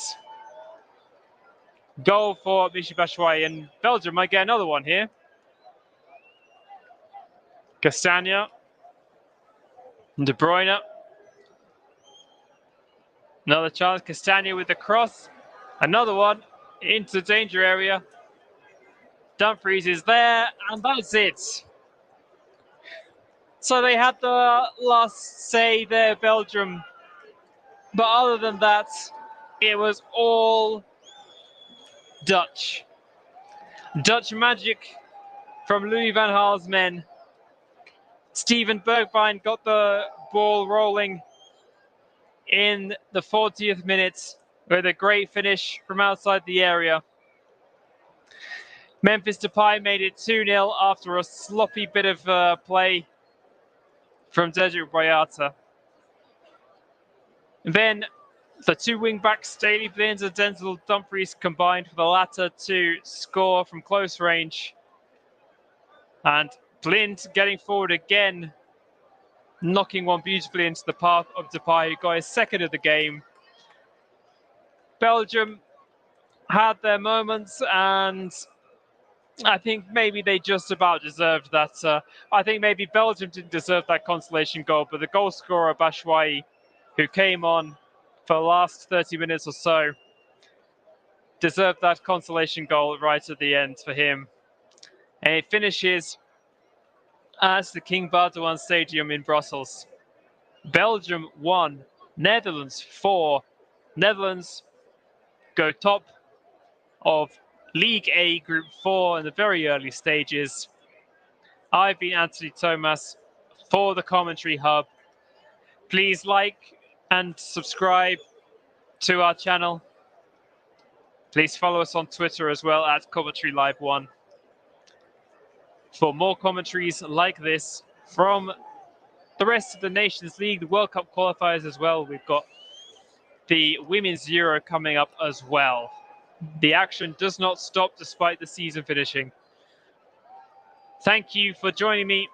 Goal for Michy Batshuayi, and Belgium might get another one here. Castagna, De Bruyne. Another chance, Castagna with the cross. Another one into the danger area. Dumfries is there, and that's it. So they had the last say there, Belgium. But other than that, it was all Dutch. Dutch magic from Louis van Gaal's men. Steven Bergwijn got the ball rolling in the 40th minute with a great finish from outside the area. Memphis Depay made it 2-0 after a sloppy bit of play from Sergio Boyata. And then the two wing-backs, Daley Blind and Denzel Dumfries, combined for the latter to score from close range. And Blind getting forward again, knocking one beautifully into the path of Depay, who got his second of the game. Belgium had their moments, and I think maybe they just about deserved that. I think maybe Belgium didn't deserve that consolation goal, but the goal scorer, Batshuayi, who came on for the last 30 minutes or so, deserved that consolation goal right at the end for him. And it finishes at the King Baudouin Stadium in Brussels. Belgium 1, Netherlands 4. Netherlands go top of League A Group 4 in the very early stages. I've been Anthony Thomas for the Commentary Hub. Please like and subscribe to our channel. Please follow us on Twitter as well at Commentary Live 1. For more commentaries like this from the rest of the Nations League, the World Cup qualifiers as well. We've got the Women's Euro coming up as well. The action does not stop despite the season finishing. Thank you for joining me